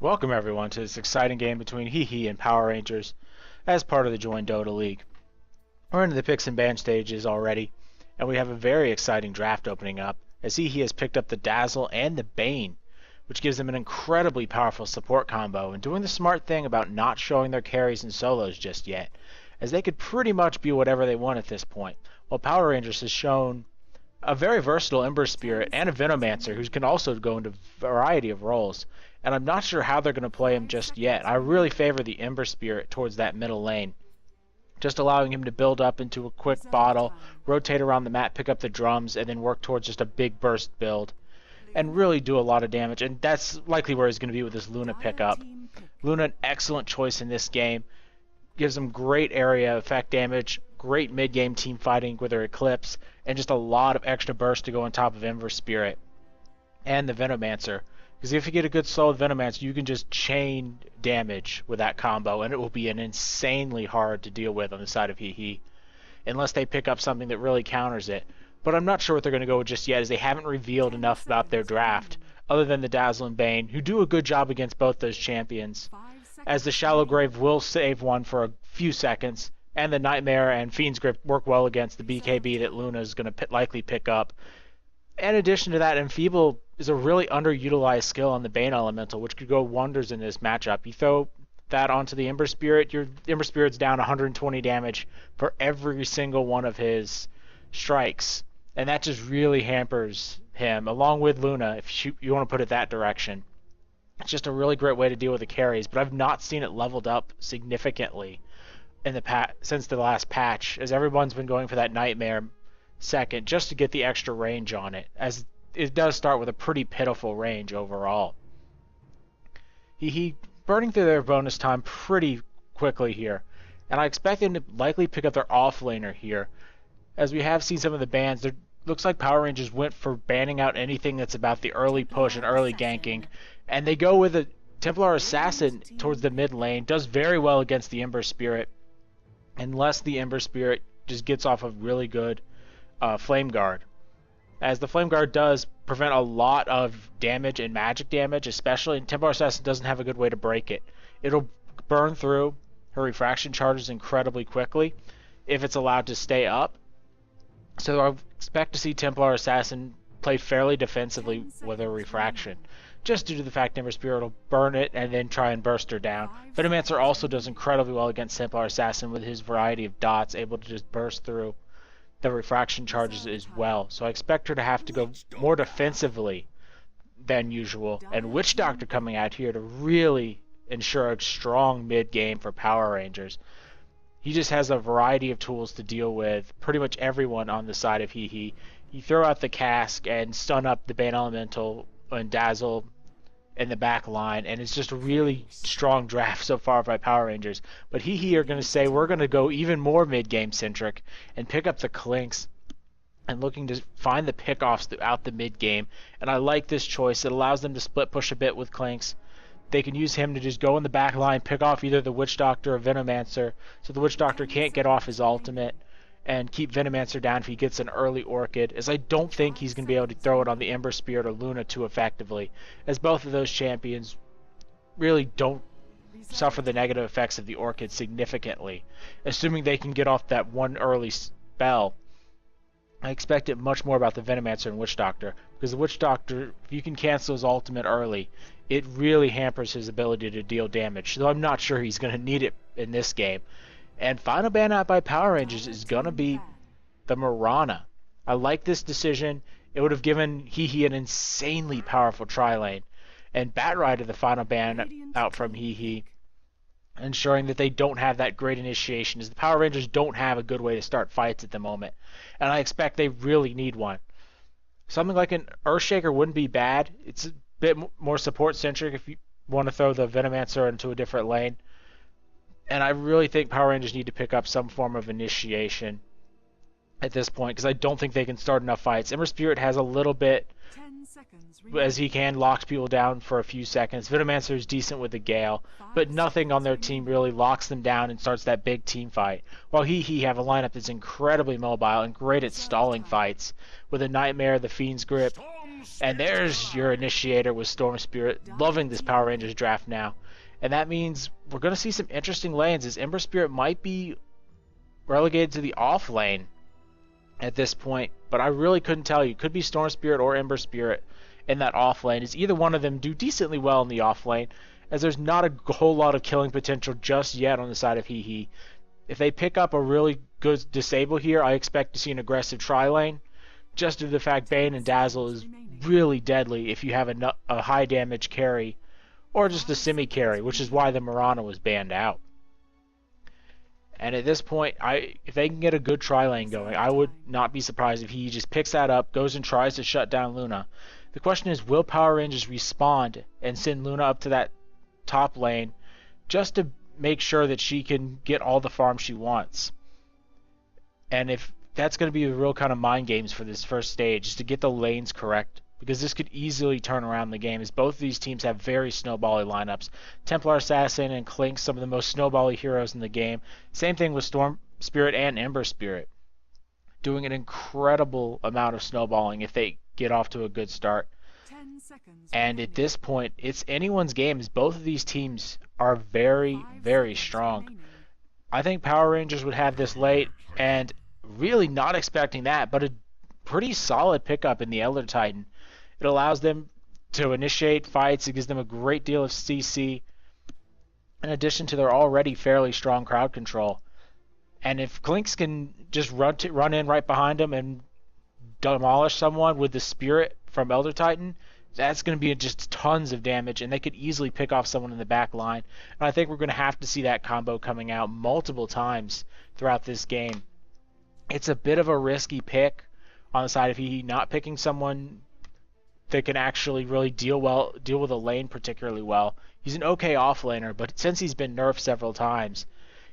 Welcome everyone to this exciting game between HeHe and Power Rangers as part of the Join Dota League. We're into the picks and ban stages already, and we have a very exciting draft opening up as HeHe has picked up the Dazzle and the Bane, which gives them an incredibly powerful support combo and doing the smart thing about not showing their carries and solos just yet, as they could pretty much be whatever they want at this point, while Power Rangers has shown a very versatile Ember Spirit and a Venomancer who can also go into a variety of roles. And I'm not sure how they're going to play him just yet. I really favor the Ember Spirit towards that middle lane, just allowing him to build up into a quick bottle, rotate around the map, pick up the drums, and then work towards just a big burst build and really do a lot of damage. And that's likely where he's going to be with this Luna pickup. Luna, an excellent choice in this game. Gives them great area effect damage, great mid-game team fighting with her Eclipse, and just a lot of extra burst to go on top of Ember Spirit and the Venomancer. Because if you get a good solid Venomancer, you can just chain damage with that combo, and it will be an insanely hard to deal with on the side of HeHe, unless they pick up something that really counters it. But I'm not sure what they're going to go with just yet, as they haven't revealed enough about their draft, other than the Dazzle and Bane, who do a good job against both those champions, as the Shallow Grave will save one for a few seconds, and the Nightmare and Fiend's Grip work well against the BKB that Luna is going to likely pick up. In addition to that, Enfeeble is a really underutilized skill on the Bane Elemental, which could go wonders in this matchup. You throw that onto the Ember Spirit, your Ember Spirit's down 120 damage for every single one of his strikes, and that just really hampers him, along with Luna, if you want to put it that direction. It's just a really great way to deal with the carries, but I've not seen it leveled up significantly in the since the last patch, as everyone's been going for that Nightmare second just to get the extra range on it, as it does start with a pretty pitiful range overall. HeHe burning through their bonus time pretty quickly here, and I expect them to likely pick up their offlaner here, as we have seen some of the bans. There looks like Power Rangers went for banning out anything that's about the early push and early ganking, and they go with a Templar Assassin towards the mid lane. Does very well against the Ember Spirit, unless the Ember Spirit just gets off a really good Flame Guard, as the Flame Guard does prevent a lot of damage and magic damage, especially, and Templar Assassin doesn't have a good way to break it. It'll burn through her refraction charges incredibly quickly if it's allowed to stay up. So I expect to see Templar Assassin play fairly defensively with her refraction, just due to the fact Ember Spirit will burn it and then try and burst her down. Venomancer also does incredibly well against Templar Assassin with his variety of dots, able to just burst through the refraction charges as well. So I expect her to have to go more defensively than usual, and Witch Doctor coming out here to really ensure a strong mid game for Power Rangers. He just has a variety of tools to deal with pretty much everyone on the side of HeHe. You throw out the cask and stun up the Bane Elemental and Dazzle in the back line, and it's just a really strong draft so far by Power Rangers. But HeHe are going to say we're going to go even more mid-game centric and pick up the Clinkz and looking to find the pickoffs throughout the mid-game. And I like this choice. It allows them to split push a bit with Clinkz. They can use him to just go in the back line, pick off either the Witch Doctor or Venomancer, so the Witch Doctor can't get off his ultimate, and keep Venomancer down if he gets an early Orchid, as I don't think he's going to be able to throw it on the Ember Spirit or Luna too effectively, as both of those champions really don't suffer the negative effects of the Orchid significantly. Assuming they can get off that one early spell, I expect it much more about the Venomancer and Witch Doctor, because the Witch Doctor, if you can cancel his ultimate early, it really hampers his ability to deal damage, so I'm not sure he's going to need it in this game. And final ban out by Power Rangers is going to be the Marana. I like this decision. It would have given HeHe an insanely powerful tri-lane. And Batrider, the final ban out from HeHe, ensuring that they don't have that great initiation, as the Power Rangers don't have a good way to start fights at the moment. And I expect they really need one. Something like an Earthshaker wouldn't be bad. It's a bit more support-centric if you want to throw the Venomancer into a different lane. And I really think Power Rangers need to pick up some form of initiation at this point, because I don't think they can start enough fights. Ember Spirit has a little bit, as he can, locks people down for a few seconds. Venomancer is decent with the Gale, but nothing on their team really locks them down and starts that big team fight. While HeHe have a lineup that's incredibly mobile and great at stalling fights, with a Nightmare, the Fiend's Grip, And there's your initiator with Storm Spirit. Loving this Power Rangers draft now. And that means we're going to see some interesting lanes, as Ember Spirit might be relegated to the off lane at this point. But I really couldn't tell you. Could be Storm Spirit or Ember Spirit in that off lane, as either one of them do decently well in the off lane, as there's not a whole lot of killing potential just yet on the side of HeHe. If they pick up a really good disable here, I expect to see an aggressive tri-lane, just due to the fact Bane and Dazzle is really deadly if you have a high damage carry, or just a semi-carry, which is why the Mirana was banned out. And at this point, if they can get a good tri-lane going, I would not be surprised if he just picks that up, goes and tries to shut down Luna. The question is, will Power Rangers respond and send Luna up to that top lane just to make sure that she can get all the farm she wants? And if that's going to be the real kind of mind games for this first stage, is to get the lanes correct, because this could easily turn around the game, as both of these teams have very snowbally lineups. Templar Assassin and Clinkz, some of the most snowbally heroes in the game. Same thing with Storm Spirit and Ember Spirit, doing an incredible amount of snowballing if they get off to a good start. And at this point, it's anyone's game, as both of these teams are very, very strong. I think Power Rangers would have this late, and really not expecting that, but a pretty solid pickup in the Elder Titan. It allows them to initiate fights. It gives them a great deal of CC, in addition to their already fairly strong crowd control. And if Clinkz can just run in right behind them and demolish someone with the Spirit from Elder Titan, that's going to be just tons of damage, and they could easily pick off someone in the back line. And I think we're going to have to see that combo coming out multiple times throughout this game. It's a bit of a risky pick on the side of HeHe, not picking someone that can actually really deal with a lane particularly well. He's an okay offlaner, but since he's been nerfed several times,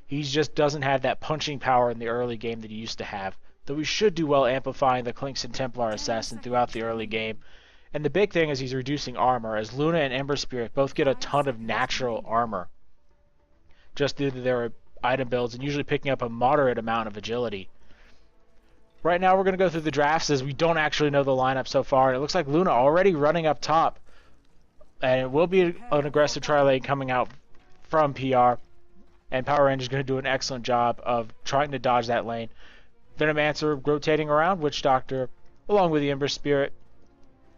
he just doesn't have that punching power in the early game that he used to have. Though we should do well amplifying the Clinkz and Templar Assassin throughout the early game. And the big thing is he's reducing armor, as Luna and Ember Spirit both get a ton of natural armor, just due to their item builds, and usually picking up a moderate amount of agility. Right now we're going to go through the drafts, as we don't actually know the lineup so far. And it looks like Luna already running up top. And it will be an aggressive tri-lane coming out from PR. And Power Rangers going to do an excellent job of trying to dodge that lane. Venomancer rotating around Witch Doctor, along with the Ember Spirit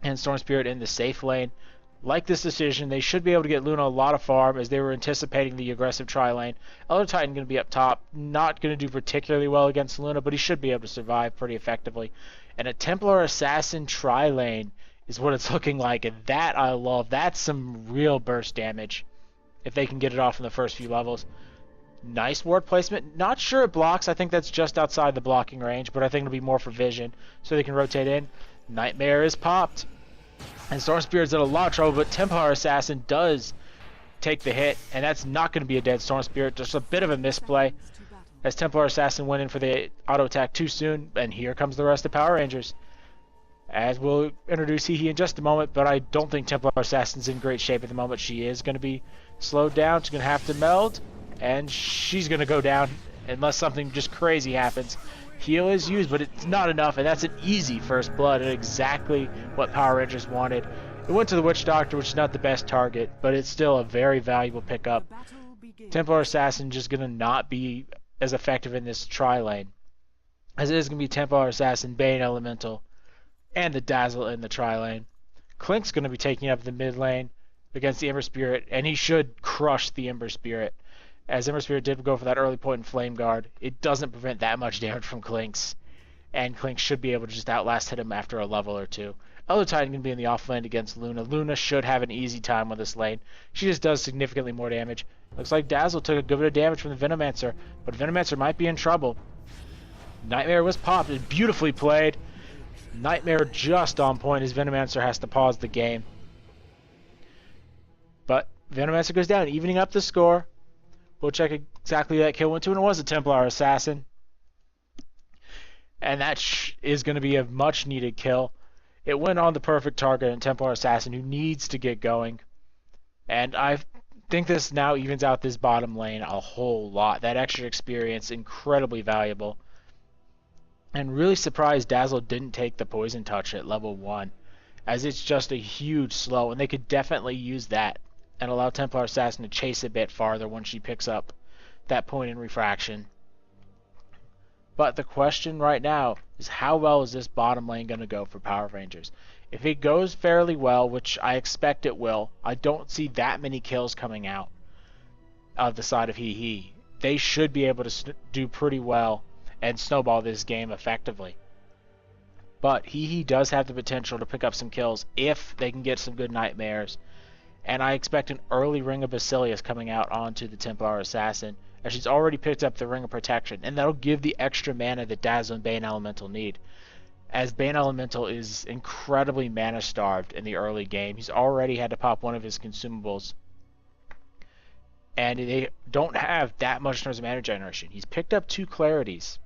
and Storm Spirit in the safe lane. Like this decision, they should be able to get Luna a lot of farm, as they were anticipating the aggressive tri-lane. Elder Titan going to be up top, not going to do particularly well against Luna, but he should be able to survive pretty effectively. And a Templar Assassin tri-lane is what it's looking like, and that I love. That's some real burst damage if they can get it off in the first few levels. Nice ward placement. Not sure it blocks. I think that's just outside the blocking range, but I think it'll be more for vision, so they can rotate in. Nightmare is popped. And Storm Spirit's in a lot of trouble, but Templar Assassin does take the hit, and that's not going to be a dead Storm Spirit. Just a bit of a misplay, as Templar Assassin went in for the auto attack too soon, and here comes the rest of Power Rangers. As we'll introduce HeHe in just a moment, but I don't think Templar Assassin's in great shape at the moment. She is going to be slowed down. She's going to have to meld, and she's going to go down unless something just crazy happens. Heal is used, but it's not enough, and that's an easy first blood, and exactly what Power Rangers wanted. It went to the Witch Doctor, which is not the best target, but it's still a very valuable pickup. Templar Assassin just going to not be as effective in this tri-lane, as it is going to be Templar Assassin, Bane Elemental, and the Dazzle in the tri-lane. Clink's going to be taking up the mid lane against the Ember Spirit, and he should crush the Ember Spirit. As Ember Spirit did go for that early point in Flame Guard, it doesn't prevent that much damage from Clinkz, and Clinkz should be able to just outlast hit him after a level or two. Elder Titan can be in the off lane against Luna. Luna should have an easy time with this lane. She just does significantly more damage. Looks like Dazzle took a good bit of damage from the Venomancer, but Venomancer might be in trouble. Nightmare was popped and beautifully played. Nightmare just on point, as Venomancer has to pause the game. But Venomancer goes down, evening up the score. We'll check exactly who that kill went to, and it was a Templar Assassin. And that is going to be a much needed kill. It went on the perfect target, and Templar Assassin, who needs to get going. And I think this now evens out this bottom lane a whole lot. That extra experience, incredibly valuable. And really surprised Dazzle didn't take the poison touch at level 1. as it's just a huge slow, and they could definitely use that and allow Templar Assassin to chase a bit farther once she picks up that point in refraction. But the question right now is, how well is this bottom lane going to go for Power Rangers? If it goes fairly well, which I expect it will, I don't see that many kills coming out of the side of HeHe. They should be able to do pretty well and snowball this game effectively. But HeHe does have the potential to pick up some kills if they can get some good nightmares. And I expect an early Ring of Basilius coming out onto the Templar Assassin, as she's already picked up the Ring of Protection, and that'll give the extra mana that Dazzle and Bane Elemental need. As Bane Elemental is incredibly mana starved in the early game, he's already had to pop one of his consumables, and they don't have that much in terms of mana generation. He's picked up 2 Clarities,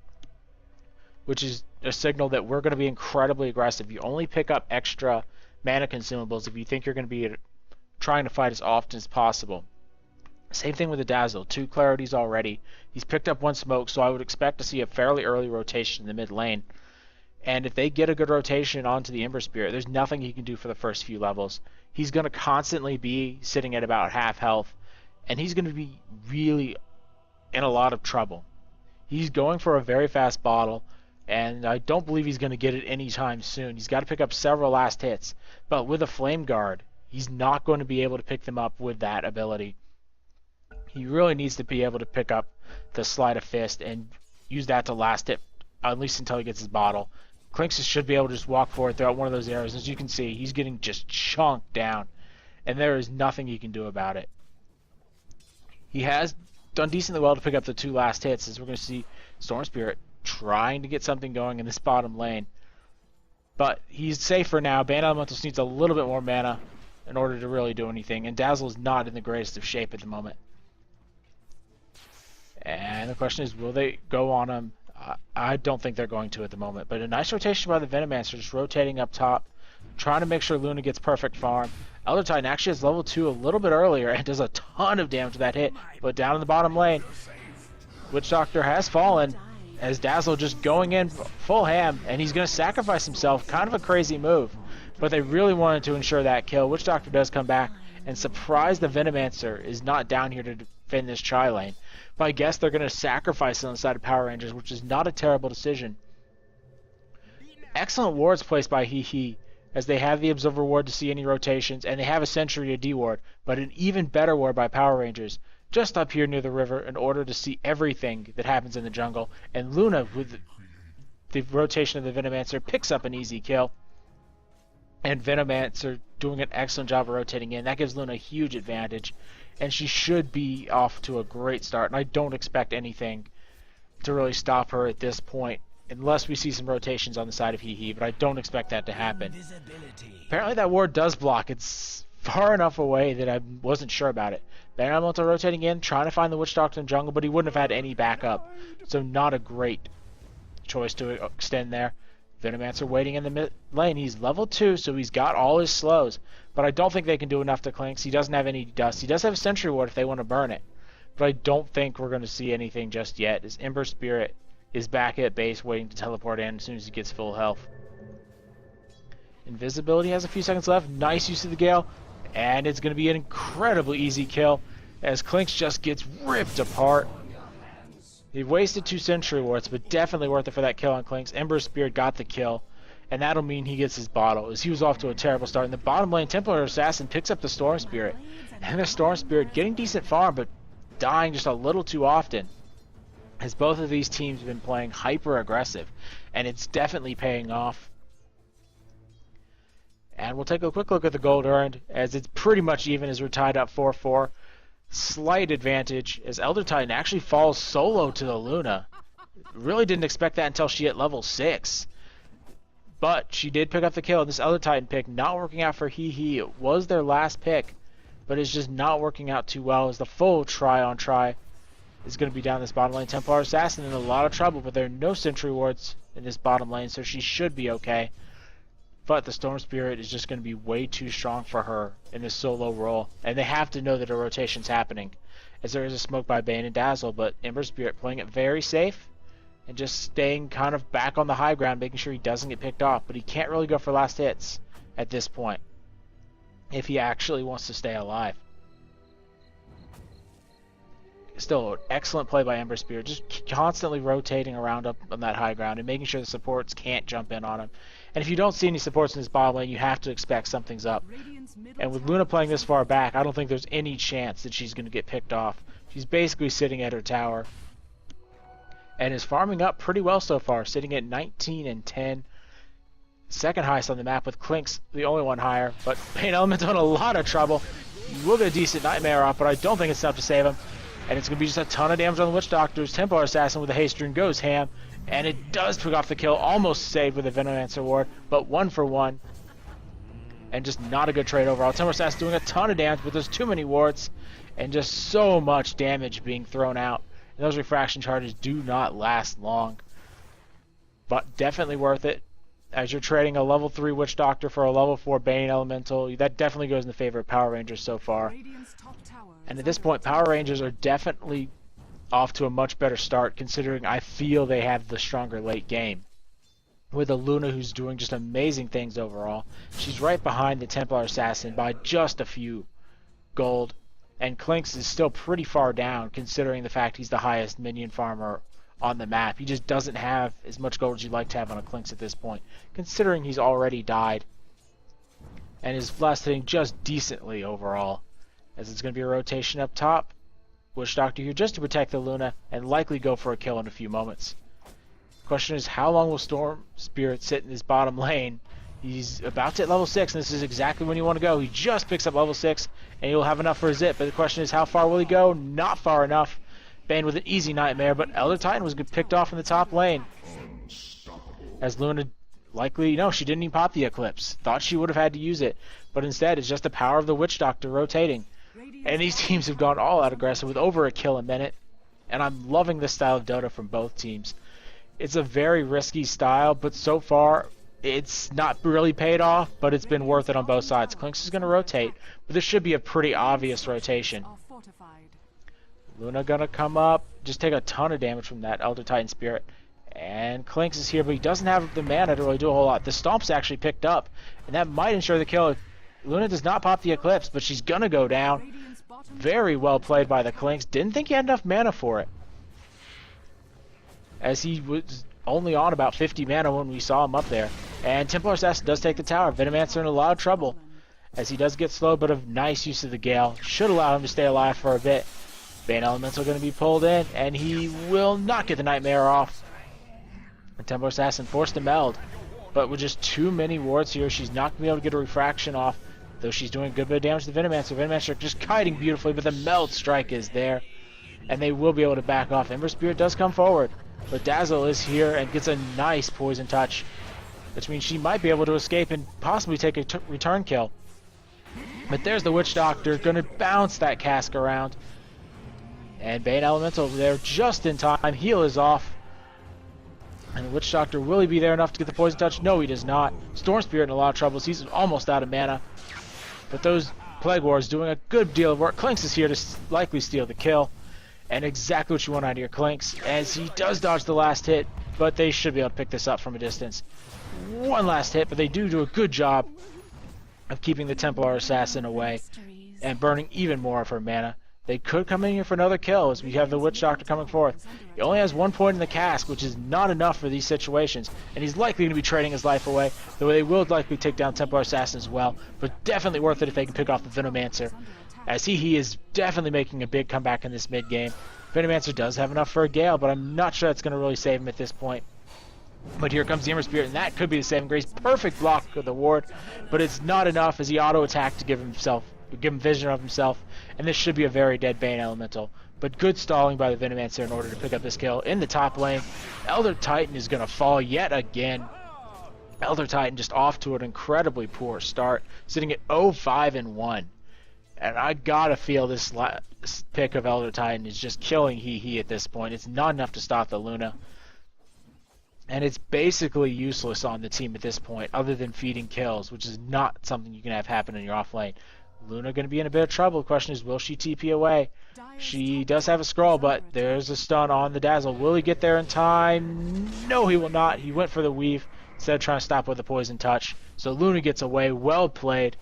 which is a signal that we're going to be incredibly aggressive. You only pick up extra mana consumables if you think you're going to be trying to fight as often as possible. Same thing with the Dazzle, 2 Clarities already. He's picked up 1 Smoke, so I would expect to see a fairly early rotation in the mid lane. And if they get a good rotation onto the Ember Spirit, there's nothing he can do for the first few levels. He's going to constantly be sitting at about half health, and he's going to be really in a lot of trouble. He's going for a very fast bottle, and I don't believe he's going to get it anytime soon. He's got to pick up several last hits, but with a Flame Guard, he's not going to be able to pick them up with that ability. He really needs to be able to pick up the Sleight of Fist and use that to last hit, at least until he gets his bottle. Clinkz should be able to just walk forward, throw out one of those arrows. As you can see, he's getting just chunked down, and there is nothing he can do about it. He has done decently well to pick up the 2 last hits, as we're going to see Storm Spirit trying to get something going in this bottom lane. But he's safe for now. Bane Elemental needs a little bit more mana in order to really do anything, and Dazzle is not in the greatest of shape at the moment. And the question is, will they go on him? I don't think they're going to at the moment. But a nice rotation by the Venomancer, just rotating up top, trying to make sure Luna gets perfect farm. Elder Titan actually has level 2 a little bit earlier and does a ton of damage to that hit. But down in the bottom lane, Witch Doctor has fallen, as Dazzle just going in full ham, and he's going to sacrifice himself. Kind of a crazy move, but they really wanted to ensure that kill. Witch Doctor does come back and surprise the Venomancer is not down here to defend this tri-lane. But I guess they're going to sacrifice it on the side of Power Rangers, which is not a terrible decision. Excellent wards placed by HeHe, as they have the Observer ward to see any rotations, and they have a Sentry to D-ward, but an even better ward by Power Rangers, just up here near the river, in order to see everything that happens in the jungle. And Luna, with the rotation of the Venomancer, picks up an easy kill. And Venomancer doing an excellent job of rotating in. That gives Luna a huge advantage, and she should be off to a great start. And I don't expect anything to really stop her at this point, unless we see some rotations on the side of HeHe, but I don't expect that to happen. Apparently that ward does block. It's far enough away that I wasn't sure about it. Bane Elemental rotating in, trying to find the Witch Doctor in jungle, but he wouldn't have had any backup, so not a great choice to extend there. Venomancer waiting in the mid lane. He's level 2, so he's got all his slows, but I don't think they can do enough to Clinkz. He doesn't have any dust. He does have a Sentry ward if they want to burn it, but I don't think we're going to see anything just yet, as Ember Spirit is back at base waiting to teleport in as soon as he gets full health. Invisibility has a few seconds left. Nice use of the Gale, and it's going to be an incredibly easy kill as Clinkz just gets ripped apart. He wasted 2 Sentry wards, but definitely worth it for that kill on Clinkz. Ember Spirit got the kill, and that'll mean he gets his bottle, as he was off to a terrible start. In the bottom lane, Templar Assassin picks up the Storm Spirit, and the Storm Spirit getting decent farm, but dying just a little too often, as both of these teams have been playing hyper aggressive, and it's definitely paying off. And we'll take a quick look at the gold earned, as it's pretty much even as we're tied up 4-4. Slight advantage, as Elder Titan actually falls solo to the Luna. Really didn't expect that until she hit level 6. But she did pick up the kill. This Elder Titan pick not working out for HeHe. It was their last pick, but it's just not working out too well, as the full try is going to be down this bottom lane. Templar Assassin in a lot of trouble, but there are no Sentry wards in this bottom lane, so she should be okay. But the Storm Spirit is just going to be way too strong for her in this solo role, and they have to know that a rotation's happening, as there is a smoke by Bane and Dazzle. But Ember Spirit playing it very safe and just staying kind of back on the high ground, making sure he doesn't get picked off, but he can't really go for last hits at this point, if he actually wants to stay alive. Still an excellent play by Ember Spirit, just constantly rotating around up on that high ground and making sure the supports can't jump in on him. And if you don't see any supports in his bottom lane, you have to expect something's up. And with Luna playing this far back, I don't think there's any chance that she's going to get picked off. She's basically sitting at her tower and is farming up pretty well so far, sitting at 19 and 10. Second highest on the map, with Clinkz the only one higher. But Bane Elemental in a lot of trouble. He will get a decent Nightmare off, but I don't think it's enough to save him. And it's going to be just a ton of damage on the Witch Doctor's Templar Assassin with a haste rune goes ham. And it does pick off the kill, almost saved with a Venomancer ward, but 1 for 1. And just not a good trade overall. Templar Assassin doing a ton of damage, but there's too many wards. And just so much damage being thrown out. And those refraction charges do not last long. But definitely worth it. As you're trading a level 3 Witch Doctor for a level 4 Bane Elemental, that definitely goes in the favor of Power Rangers so far. And at this point, Power Rangers are definitely off to a much better start, considering I feel they have the stronger late game. With a Luna who's doing just amazing things overall. She's right behind the Templar Assassin by just a few gold. And Clinkz is still pretty far down, considering the fact he's the highest minion farmer on the map. He just doesn't have as much gold as you'd like to have on a Clinkz at this point, considering he's already died. And is blast hitting just decently overall. As it's going to be a rotation up top. Witch Doctor here just to protect the Luna and likely go for a kill in a few moments. Question is, how long will Storm Spirit sit in his bottom lane? He's about to hit level 6, and this is exactly when you want to go. He just picks up level 6, and he'll have enough for his zip. But the question is, how far will he go? Not far enough. Bane with an easy Nightmare, but Elder Titan was picked off in the top lane. As Luna likely, no, she didn't even pop the Eclipse. Thought she would have had to use it, but instead it's just the power of the Witch Doctor rotating. And these teams have gone all out aggressive with over a kill a minute. And I'm loving this style of Dota from both teams. It's a very risky style, but so far it's not really paid off, but it's been worth it on both sides. Clinkz is going to rotate, but this should be a pretty obvious rotation. Luna going to come up, just take a ton of damage from that Elder Titan Spirit. And Clinkz is here, but he doesn't have the mana to really do a whole lot. The Stomp's actually picked up, and that might ensure the kill. Luna does not pop the Eclipse, but she's going to go down. Very well played by the Clinkz. Didn't think he had enough mana for it, as he was only on about 50 mana when we saw him up there. And Templar Assassin does take the tower. Venomancer in a lot of trouble, as he does get slowed, but a nice use of the Gale. Should allow him to stay alive for a bit. Bane Elemental going to be pulled in, and he will not get the Nightmare off. And Templar Assassin forced to meld, but with just too many wards here, she's not going to be able to get a refraction off, though she's doing a good bit of damage to the Venomancer. Venomancer just kiting beautifully, but the meld strike is there, and they will be able to back off. Ember Spirit does come forward, but Dazzle is here and gets a nice poison touch, which means she might be able to escape and possibly take a return kill. But there's the Witch Doctor, going to bounce that cask around. And Bane Elemental there just in time. Heal is off. And the Witch Doctor, will he be there enough to get the poison touch? No, he does not. Storm Spirit in a lot of trouble. He's almost out of mana. But those Plague Wars doing a good deal of work. Clinkz is here to likely steal the kill. And exactly what you want out of your Clinkz, as he does dodge the last hit, but they should be able to pick this up from a distance. One last hit, but they do a good job of keeping the Templar Assassin away and burning even more of her mana. They could come in here for another kill, as we have the Witch Doctor coming forth. He only has 1 point in the cask, which is not enough for these situations, and he's likely going to be trading his life away, though they will likely take down Templar Assassin as well, but definitely worth it if they can pick off the Venomancer, as HeHe is definitely making a big comeback in this mid game. Venomancer does have enough for a Gale, but I'm not sure that's going to really save him at this point. But here comes the Ember Spirit, and that could be the saving grace. Perfect block of the ward, but it's not enough as he auto-attacked to give him vision of himself, and this should be a very dead Bane Elemental. But good stalling by the Venomancer in order to pick up this kill in the top lane. Elder Titan is going to fall yet again. Elder Titan just off to an incredibly poor start, sitting at 0-5-1. And I gotta feel this pick of Elder Titan is just killing HeHe at this point. It's not enough to stop the Luna. And it's basically useless on the team at this point, other than feeding kills, which is not something you can have happen in your off lane. Luna going to be in a bit of trouble. The question is, will she TP away? She does have a scroll, but there's a stun on the Dazzle. Will he get there in time? No, he will not. He went for the weave. instead of trying to stop with a poison touch. So Luna gets away, well played,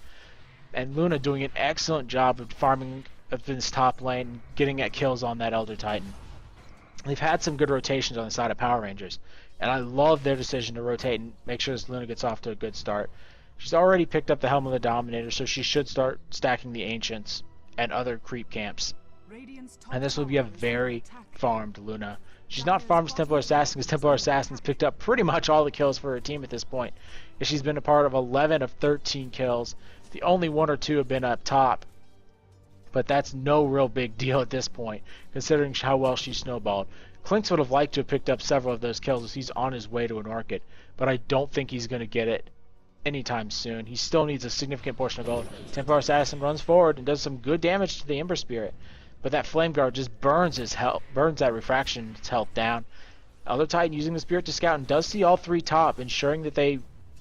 and Luna doing an excellent job of farming up in this top lane, getting at kills on that Elder Titan. They've had some good rotations on the side of Power Rangers, and I love their decision to rotate and make sure this Luna gets off to a good start. She's already picked up the Helm of the Dominator, so she should start stacking the Ancients and other creep camps. And this will be a very farmed Luna. She's not farmed as Templar Assassin, because Templar Assassin's picked up pretty much all the kills for her team at this point. And she's been a part of 11 of 13 kills. The only 1 or 2 have been up top. But that's no real big deal at this point, considering how well she snowballed. Clinkz would have liked to have picked up several of those kills as he's on his way to an Orchid, but I don't think he's going to get it anytime soon. He still needs a significant portion of gold. Templar Assassin runs forward and does some good damage to the Ember Spirit, but that Flame Guard just burns his health, burns that Refraction's health down. Elder Titan using the Spirit to scout and does see all 3 top, ensuring that they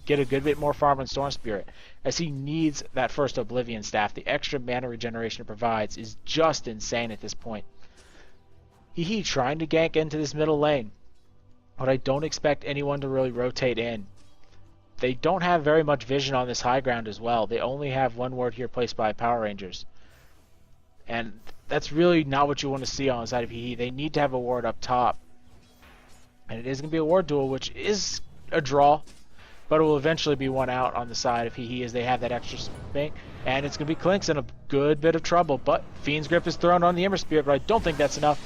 get a good bit more farm on Storm Spirit, as he needs that first Oblivion Staff. The extra mana regeneration it provides is just insane at this point. HeHe trying to gank into this middle lane, but I don't expect anyone to really rotate in. They don't have very much vision on this high ground as well. They only have 1 ward here placed by Power Rangers, and that's really not what you want to see on the side of HeHe. They need to have a ward up top, and it is going to be a ward duel, which is a draw, but it will eventually be one out on the side of HeHe as they have that extra spink. And it's going to be Clinkz in a good bit of trouble, but Fiend's Grip is thrown on the Ember Spirit, but I don't think that's enough.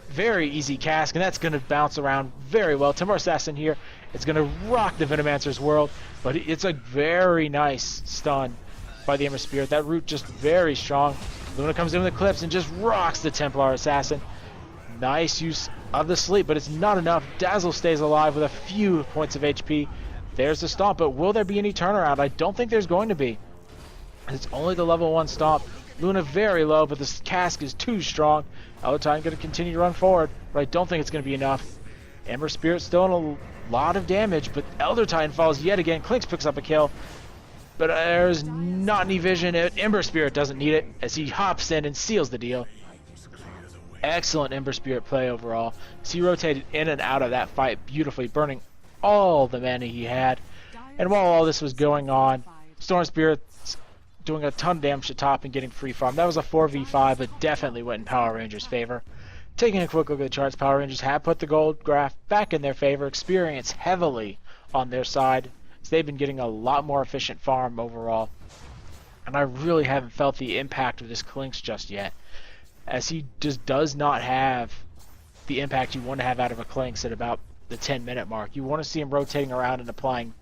Very easy cask, and that's going to bounce around very well. Templar Assassin here, it's going to rock the Venomancer's world, but it's a very nice stun by the Ember Spirit. That root just very strong. Luna comes in with Eclipse and just rocks the Templar Assassin. Nice use of the sleep, but it's not enough. Dazzle stays alive with a few points of HP. There's the stomp, but will there be any turnaround? I don't think there's going to be. It's only the level 1 stomp. Luna very low, but this cask is too strong. Elder Titan going to continue to run forward, but I don't think it's going to be enough. Ember Spirit still in a lot of damage, but Elder Titan falls yet again. Clinkz picks up a kill, but there's not any vision. Ember Spirit doesn't need it as he hops in and seals the deal. Excellent Ember Spirit play overall. As he rotated in and out of that fight beautifully, burning all the mana he had. And while all this was going on, Storm Spirit's doing a ton of damage to top and getting free farm. That was a 4v5, but definitely went in Power Rangers' favor. Taking a quick look at the charts, Power Rangers have put the gold graph back in their favor. Experience heavily on their side, so they've been getting a lot more efficient farm overall. And I really haven't felt the impact of this Clinkz just yet, as he just does not have the impact you want to have out of a Clinkz at about the 10-minute mark. You want to see him rotating around and applying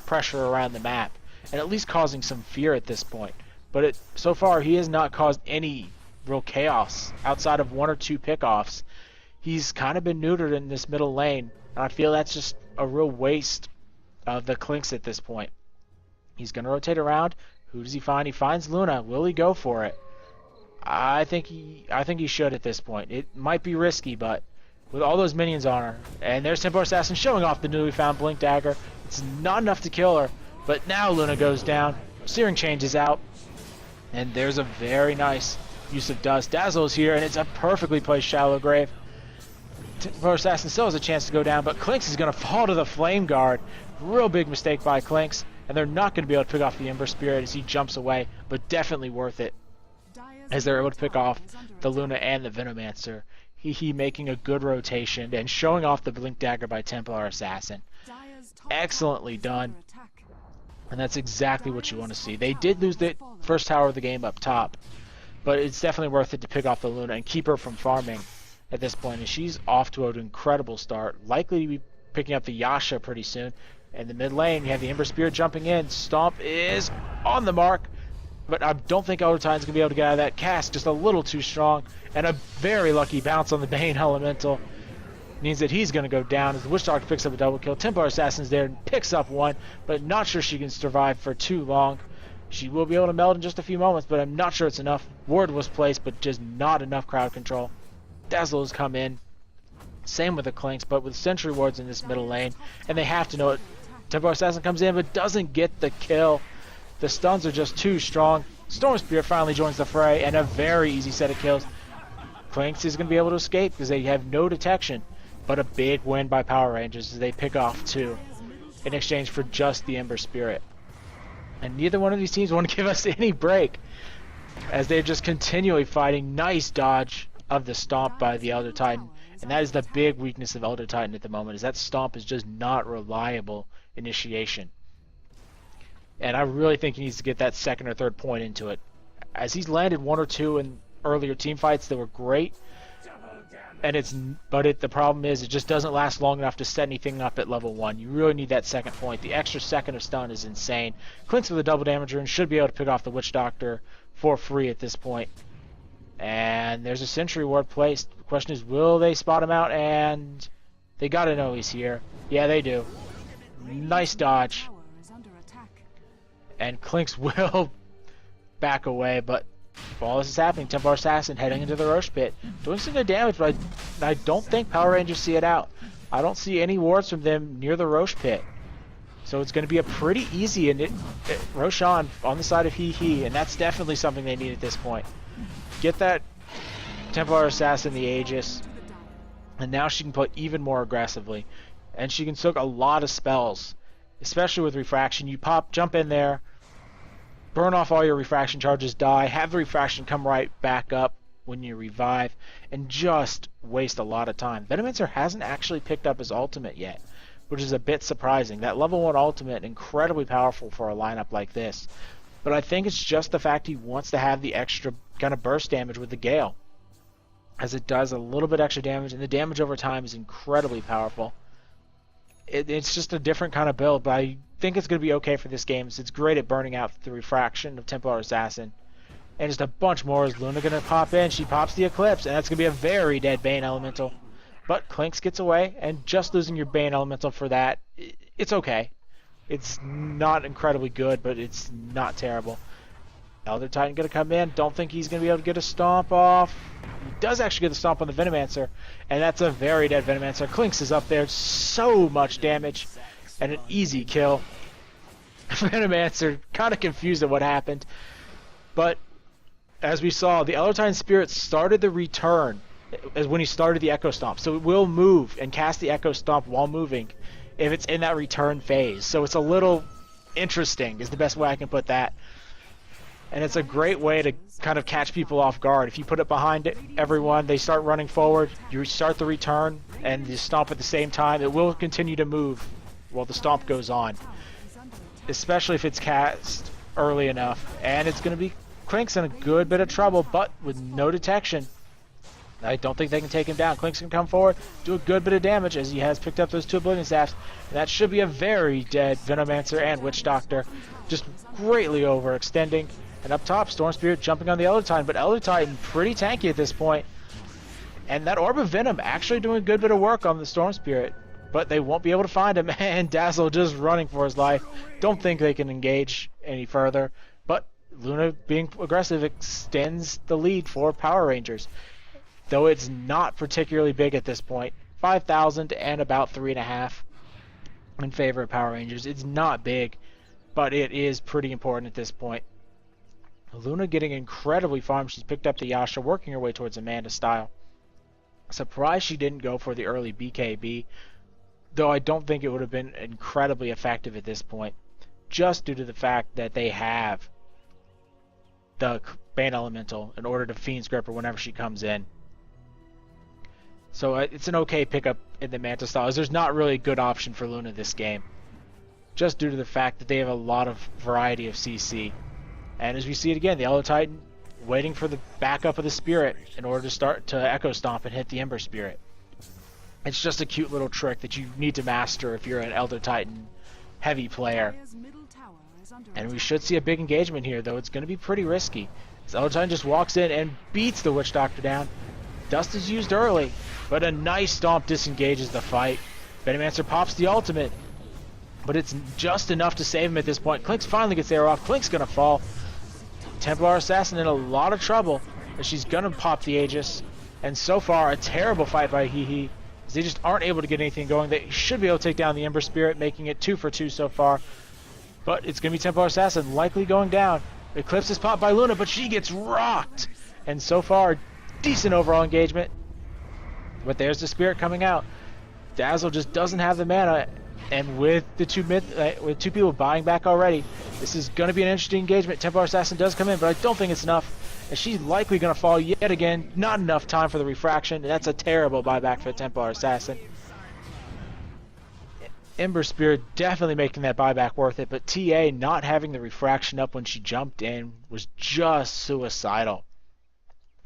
pressure around the map, and at least causing some fear at this point. But so far, he has not caused any real chaos outside of 1 or 2 pickoffs. He's kind of been neutered in this middle lane, and I feel that's just a real waste of the Clinkz at this point. He's going to rotate around. Who does he find? He finds Luna. Will he go for it? I think he should at this point. It might be risky, but with all those minions on her, and there's Templar Assassin showing off the newly found Blink Dagger. It's not enough to kill her, but now Luna goes down. Searing changes out, and there's a very nice use of Dust. Dazzle is here, and it's a perfectly placed Shallow Grave. Templar Assassin still has a chance to go down, but Clinkz is going to fall to the Flame Guard. Real big mistake by Clinkz, and they're not going to be able to pick off the Ember Spirit as he jumps away, but definitely worth it, as they're able to pick off the Luna and the Venomancer. HeHe making a good rotation and showing off the Blink Dagger by Templar Assassin. Excellently done. And that's exactly what you want to see. They did lose the first tower of the game up top, but it's definitely worth it to pick off the Luna and keep her from farming at this point. And she's off to an incredible start. Likely to be picking up the Yasha pretty soon. In the mid lane, you have the Ember Spirit jumping in. Stomp is on the mark, but I don't think Elder Titan's going to be able to get out of that cast. Just a little too strong. And a very lucky bounce on the Bane Elemental means that he's going to go down as the Witch Doctor picks up a double kill. Templar Assassin's there and picks up one, but not sure she can survive for too long. She will be able to meld in just a few moments, but I'm not sure it's enough. Ward was placed, but just not enough crowd control. Dazzle has come in. Same with the Clinkz, but with Sentry Wards in this middle lane, and they have to know it. Templar Assassin comes in, but doesn't get the kill. The stuns are just too strong. Storm Spirit finally joins the fray, and a very easy set of kills. Clinkz is going to be able to escape because they have no detection, but a big win by Power Rangers as they pick off 2. in exchange for just the Ember Spirit. And neither one of these teams want to give us any break, as they're just continually fighting. Nice dodge of the Stomp by the Elder Titan. And that is the big weakness of Elder Titan at the moment, is that Stomp is just not reliable initiation. And I really think he needs to get that second or third point into it, as he's landed one or two in earlier team fights that were great. And the problem is it just doesn't last long enough to set anything up at level 1. You really need that second point. The extra second of stun is insane. Clinkz with a double damager and should be able to pick off the Witch Doctor for free at this point. And there's a Sentry Ward placed. The question is, will they spot him out? And they gotta know he's here. Yeah, they do. Nice dodge. And Clinkz will back away, but while this is happening, Templar Assassin heading into the Roche Pit, doing some good damage, but I don't think Power Rangers see it out. I don't see any wards from them near the Roche Pit. So it's going to be a pretty easy Roshan on the side of HeHe, and that's definitely something they need at this point. Get that Templar Assassin the Aegis, and now she can play even more aggressively. And she can soak a lot of spells, especially with Refraction. You jump in there, burn off all your refraction charges, die, have the refraction come right back up when you revive, and just waste a lot of time. Venomancer hasn't actually picked up his ultimate yet, which is a bit surprising. That level 1 ultimate, incredibly powerful for a lineup like this. But I think it's just the fact he wants to have the extra kind of burst damage with the Gale, as it does a little bit extra damage, and the damage over time is incredibly powerful. It's just a different kind of build, but I think it's going to be okay for this game. So it's great at burning out the refraction of Templar Assassin. And just a bunch more. Is Luna going to pop in? She pops the Eclipse, and that's going to be a very dead Bane Elemental. But Clinkz gets away, and just losing your Bane Elemental for that, it's okay. It's not incredibly good, but it's not terrible. Elder Titan going to come in. Don't think he's going to be able to get a Stomp off. He does actually get the Stomp on the Venomancer, and that's a very dead Venomancer. Clinkz is up there. So much damage, and an easy kill. Venomancer kind of confused at what happened, but as we saw, the Elder Titan Spirit started the return as when he started the Echo Stomp, so it will move and cast the Echo Stomp while moving if it's in that return phase. So it's a little interesting, is the best way I can put that. And it's a great way to kind of catch people off guard. If you put it behind everyone, they start running forward, you start the return, and you stomp at the same time, it will continue to move while the stomp goes on. Especially if it's cast early enough. And it's going to be Clinkz in a good bit of trouble, but with no detection, I don't think they can take him down. Clinkz can come forward, do a good bit of damage, as he has picked up those 2 Oblivion Staffs. And that should be a very dead Venomancer and Witch Doctor, just greatly overextending. And up top, Storm Spirit jumping on the Elder Titan, but Elder Titan pretty tanky at this point. And that Orb of Venom actually doing a good bit of work on the Storm Spirit, but they won't be able to find him. And Dazzle just running for his life. Don't think they can engage any further, but Luna being aggressive extends the lead for Power Rangers, though it's not particularly big at this point. 5,000 and about 3.5 in favor of Power Rangers. It's not big, but it is pretty important at this point. Luna getting incredibly farmed. She's picked up the Yasha, working her way towards Amanda style. Surprised she didn't go for the early BKB, though I don't think it would have been incredibly effective at this point, just due to the fact that they have the Bane Elemental in order to Fiend's Grip her whenever she comes in. So it's an okay pickup in the Manta style, as there's not really a good option for Luna this game, just due to the fact that they have a lot of variety of CC. And as we see it again, the Elder Titan waiting for the backup of the Spirit in order to start to Echo Stomp and hit the Ember Spirit. It's just a cute little trick that you need to master if you're an Elder Titan heavy player. And we should see a big engagement here, though it's going to be pretty risky. So Elder Titan just walks in and beats the Witch Doctor down. Dust is used early, but a nice Stomp disengages the fight. Venomancer pops the ultimate, but it's just enough to save him at this point. Clinkz finally gets the arrow off. Clinkz going to fall. Templar Assassin in a lot of trouble, as she's going to pop the Aegis. And so far, a terrible fight by HeHe. They just aren't able to get anything going. They should be able to take down the Ember Spirit, making it 2 for 2 so far. But it's going to be Templar Assassin likely going down. Eclipse is popped by Luna, but she gets rocked. And so far, decent overall engagement. But there's the Spirit coming out. Dazzle just doesn't have the mana. And with the with two people buying back already, this is going to be an interesting engagement. Templar Assassin does come in, but I don't think it's enough. And she's likely going to fall yet again. Not enough time for the refraction. And that's a terrible buyback for the Templar Assassin. Ember Spirit definitely making that buyback worth it, but TA not having the refraction up when she jumped in was just suicidal.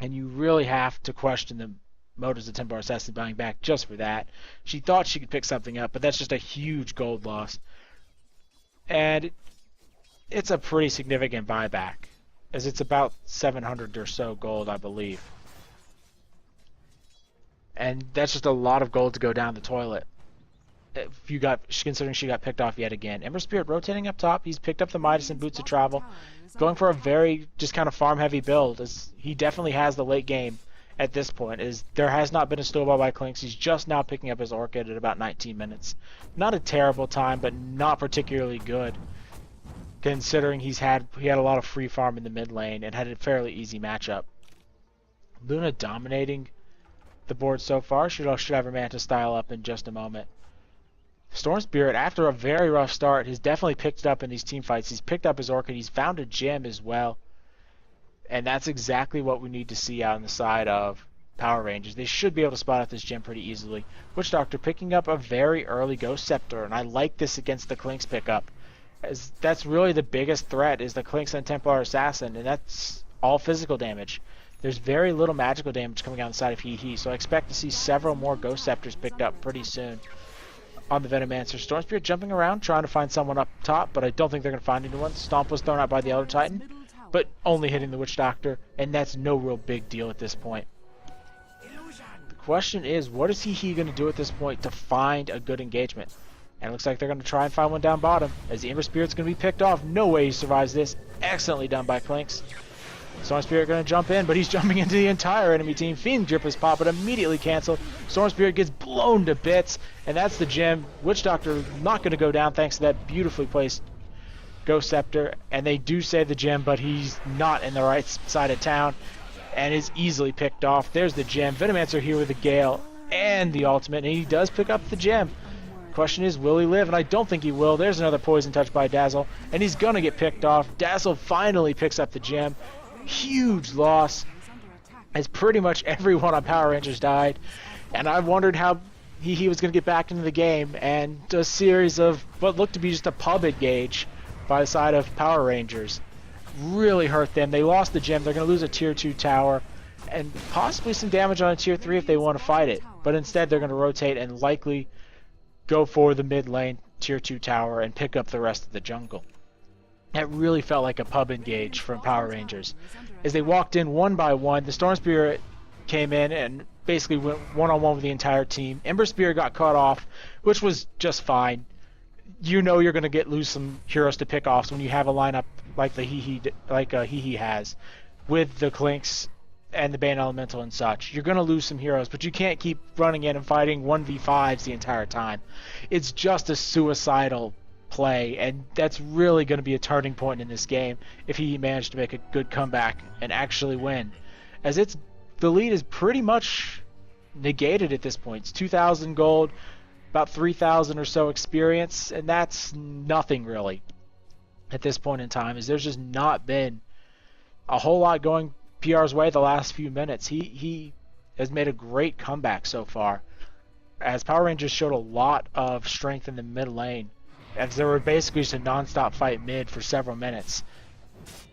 And you really have to question the motives of Templar Assassin buying back just for that. She thought she could pick something up, but that's just a huge gold loss. And it's a pretty significant buyback, as it's about 700 or so gold, I believe. And that's just a lot of gold to go down the toilet. If you got, considering she got picked off yet again. Ember Spirit rotating up top. He's picked up the Midas and Boots of Travel, going for a very just kind of farm heavy build, as he definitely has the late game at this point. Is there has not been a snowball by Clinkz. He's just now picking up his Orchid at about 19 minutes. Not a terrible time, but not particularly good, considering he had a lot of free farm in the mid lane and had a fairly easy matchup. Luna dominating the board so far. Should have her Manta style up in just a moment. Storm Spirit, after a very rough start, has definitely picked it up in these team fights. He's picked up his Orchid. He's found a gem as well. And that's exactly what we need to see out on the side of Power Rangers. They should be able to spot out this gem pretty easily. Witch Doctor picking up a very early Ghost Scepter, and I like this against the Clinkz pickup, as that's really the biggest threat is the Clinkz and Templar Assassin, and that's all physical damage. There's very little magical damage coming out the side of HeHe, so I expect to see several more Ghost Scepters picked up pretty soon. On the Venomancer, Storm Spirit jumping around, trying to find someone up top, but I don't think they're going to find anyone. Stomp was thrown out by the Elder Titan, but only hitting the Witch Doctor, and that's no real big deal at this point. The question is, what is HeHe going to do at this point to find a good engagement? And it looks like they're going to try and find one down bottom, as the Ember Spirit's going to be picked off. No way he survives this. Excellently done by Clinkz. Storm Spirit going to jump in, but he's jumping into the entire enemy team. Fiend Grip is pop, but immediately canceled. Storm Spirit gets blown to bits, and that's the gem. Witch Doctor not going to go down thanks to that beautifully placed Ghost Scepter, and they do save the gem, but he's not in the right side of town and is easily picked off. There's the gem. Venomancer here with the Gale and the ultimate, and he does pick up the gem. Question is, will he live? And I don't think he will. There's another poison touch by Dazzle, and he's going to get picked off. Dazzle finally picks up the gem. Huge loss, as pretty much everyone on Power Rangers died, and I wondered how he was going to get back into the game, and a series of what looked to be just a pub engage by the side of Power Rangers really hurt them. They lost the gem. They're going to lose a tier 2 tower and possibly some damage on a tier 3 if they want to fight it, but instead they're going to rotate and likely go for the mid lane tier 2 tower and pick up the rest of the jungle. That really felt like a pub engage from Power Rangers. As they walked in one by one, the Storm Spirit came in and basically went one-on-one with the entire team. Ember Spirit got cut off, which was just fine. You know you're going to lose some heroes to pick off when you have a lineup like the HeHe has, with the Clinkz and the Bane Elemental and such. You're going to lose some heroes, but you can't keep running in and fighting 1v5s the entire time. It's just a suicidal play, and that's really going to be a turning point in this game if he managed to make a good comeback and actually win, as the lead is pretty much negated at this point. It's 2,000 gold, about 3,000 or so experience, and that's nothing really at this point in time, as there's just not been a whole lot going PR's way the last few minutes. He has made a great comeback so far, as Power Rangers showed a lot of strength in the mid lane, as they were basically just a non-stop fight mid for several minutes.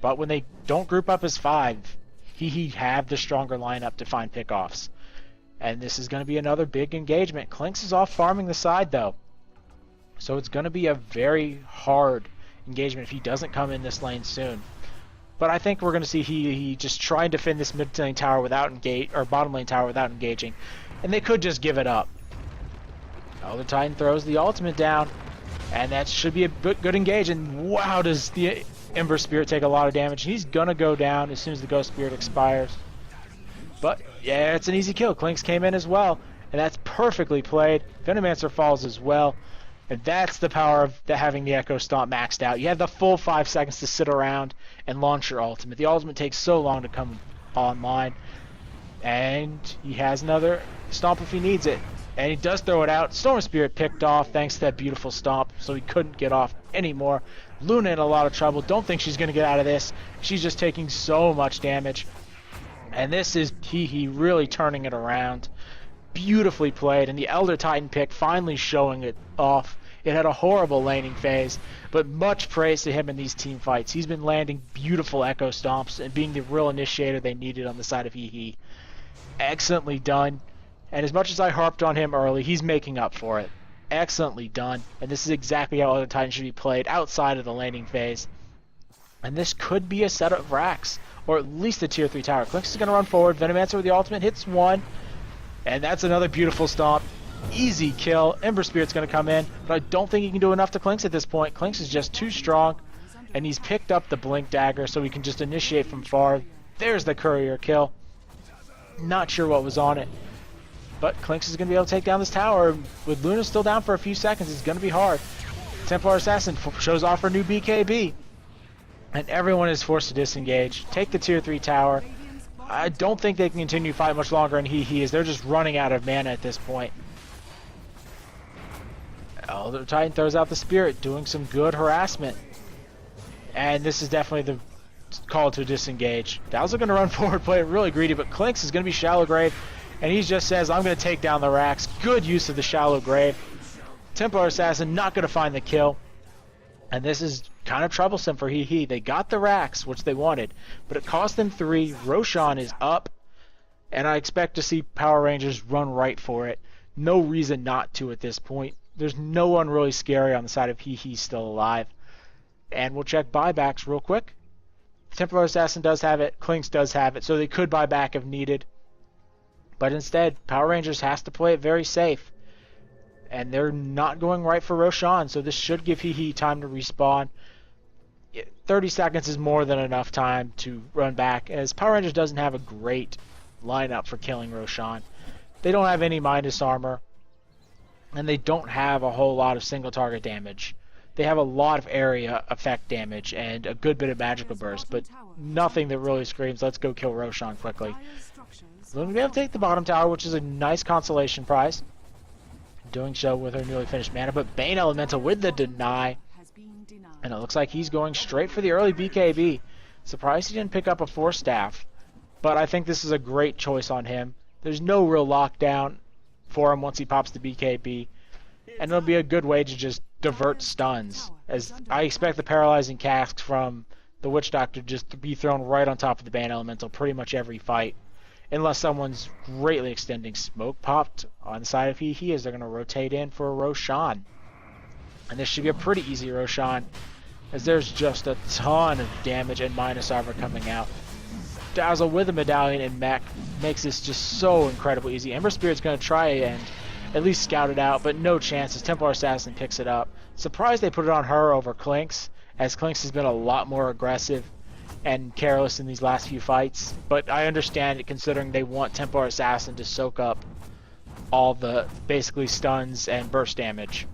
But when they don't group up as 5, he have the stronger lineup to find pickoffs. And this is going to be another big engagement. Clinkz is off farming the side though, so it's going to be a very hard engagement if he doesn't come in this lane soon. But I think we're going to see he just try and defend this mid lane tower without bottom lane tower without engaging, and they could just give it up. Elder Titan throws the ultimate down, and that should be a good engage. And wow, does the Ember Spirit take a lot of damage. He's going to go down as soon as the Ghost Spirit expires. But yeah, it's an easy kill. Clinkz came in as well, and that's perfectly played. Venomancer falls as well, and that's the power of having the Echo Stomp maxed out. You have the full 5 seconds to sit around and launch your ultimate. The ultimate takes so long to come online, and he has another Stomp if he needs it. And he does throw it out. Storm Spirit picked off thanks to that beautiful stomp, so he couldn't get off anymore. Luna in a lot of trouble. Don't think she's going to get out of this. She's just taking so much damage. And this is HeHe really turning it around. Beautifully played, and the Elder Titan pick finally showing it off. It had a horrible laning phase, but much praise to him in these team fights. He's been landing beautiful echo stomps and being the real initiator they needed on the side of HeHe. Excellently done. And as much as I harped on him early, he's making up for it. Excellently done. And this is exactly how Elder Titan should be played outside of the laning phase. And this could be a set of racks, or at least a tier 3 tower. Clinkz is going to run forward. Venomancer with the ultimate hits one. And that's another beautiful stomp. Easy kill. Ember Spirit's going to come in, but I don't think he can do enough to Clinkz at this point. Clinkz is just too strong, and he's picked up the Blink Dagger so he can just initiate from far. There's the courier kill. Not sure what was on it, but Clinkz is going to be able to take down this tower. With Luna still down for a few seconds, it's going to be hard. Templar Assassin shows off her new BKB, and everyone is forced to disengage. Take the tier 3 tower. I don't think they can continue to fight much longer in HeHe, as they're just running out of mana at this point. Elder Titan throws out the Spirit, doing some good harassment. And this is definitely the call to disengage. Dazzle going to run forward, play it really greedy, but Clinkz is going to be shallow grave, and he just says, I'm going to take down the racks. Good use of the shallow grave. Templar Assassin not going to find the kill. And this is kind of troublesome for HeHe. They got the racks, which they wanted, but it cost them 3. Roshan is up, and I expect to see Power Rangers run right for it. No reason not to at this point. There's no one really scary on the side of HeHe still alive. And we'll check buybacks real quick. Templar Assassin does have it. Clinkz does have it, so they could buy back if needed. But instead, Power Rangers has to play it very safe. And they're not going right for Roshan, so this should give HeHe time to respawn. 30 seconds is more than enough time to run back, as Power Rangers doesn't have a great lineup for killing Roshan. They don't have any Minus armor, and they don't have a whole lot of single target damage. They have a lot of area effect damage and a good bit of magical burst, but nothing that really screams, let's go kill Roshan quickly. We're going to be able to take the bottom tower, which is a nice consolation prize. Doing so with her newly finished mana, but Bane Elemental with the deny. And it looks like he's going straight for the early BKB. Surprised he didn't pick up a Force Staff, but I think this is a great choice on him. There's no real lockdown for him once he pops the BKB, and it'll be a good way to just divert stuns, as I expect the paralyzing casks from the Witch Doctor just to be thrown right on top of the Bane Elemental pretty much every fight, unless someone's greatly extending. Smoke popped on the side of HeHe as they're going to rotate in for Roshan. And this should be a pretty easy Roshan, as there's just a ton of damage and Minus armor coming out. Dazzle with a medallion and mech makes this just so incredibly easy. Ember Spirit's going to try and at least scout it out, but no chances. Templar Assassin picks it up. Surprised they put it on her over Clinkz, as Clinkz has been a lot more aggressive and careless in these last few fights, but I understand it considering they want Templar Assassin to soak up all the basically stuns and burst damage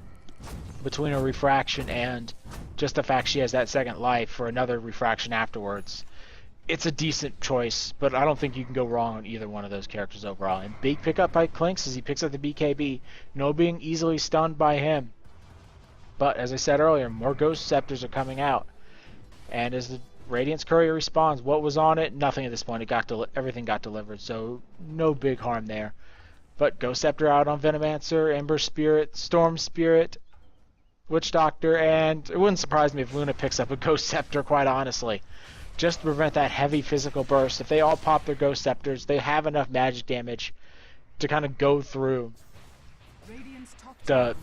between her refraction and just the fact she has that second life for another refraction afterwards. It's a decent choice, but I don't think you can go wrong on either one of those characters overall. And big pickup by Clinkz as he picks up the BKB. No being easily stunned by him. But as I said earlier, more Ghost Scepters are coming out. And as the Radiance Courier responds, what was on it? Nothing at this point. Everything got delivered, so no big harm there. But Ghost Scepter out on Venomancer, Ember Spirit, Storm Spirit, Witch Doctor, and it wouldn't surprise me if Luna picks up a Ghost Scepter, quite honestly. Just to prevent that heavy physical burst. If they all pop their Ghost Scepters, they have enough magic damage to kind of go through the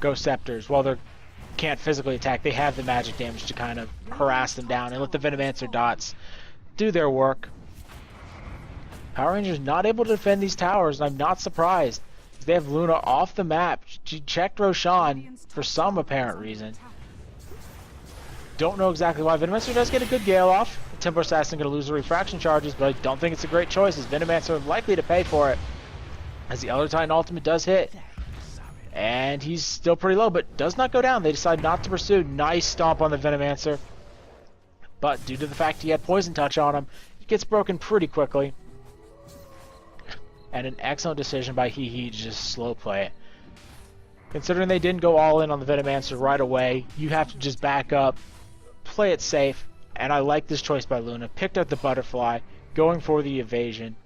Ghost Scepters. While they can't physically attack, they have the magic damage to kind of harass them down and let the Venomancer dots do their work. Power Rangers not able to defend these towers, and I'm not surprised. They have Luna off the map. She checked Roshan for some apparent reason. Don't know exactly why. Venomancer does get a good Gale off. Templar Assassin going to lose the refraction charges, but I don't think it's a great choice, as Venomancer likely to pay for it, as the Elder Titan ultimate does hit. And he's still pretty low, but does not go down. They decide not to pursue. Nice stomp on the Venomancer. But due to the fact he had Poison Touch on him, it gets broken pretty quickly. and an excellent decision by HeHe to just slow play it. Considering they didn't go all in on the Venomancer right away, you have to just back up, play it safe, and I like this choice by Luna. Picked up the butterfly, going for the evasion.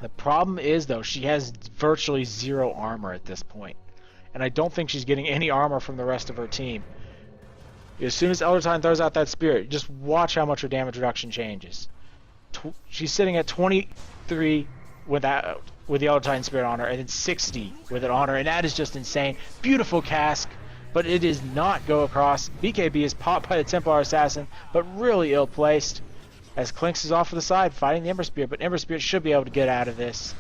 The problem is, though, she has virtually 0 armor at this point, and I don't think she's getting any armor from the rest of her team. As soon as Elder Titan throws out that spirit, just watch how much her damage reduction changes. She's sitting at 23 with the Elder Titan spirit on her, and then 60 with it on her, and that is just insane. Beautiful cask, but it does not go across. BKB is popped by the Templar Assassin, but really ill-placed, as Clinkz is off to the side fighting the Ember Spirit, but Ember Spirit should be able to get out of this,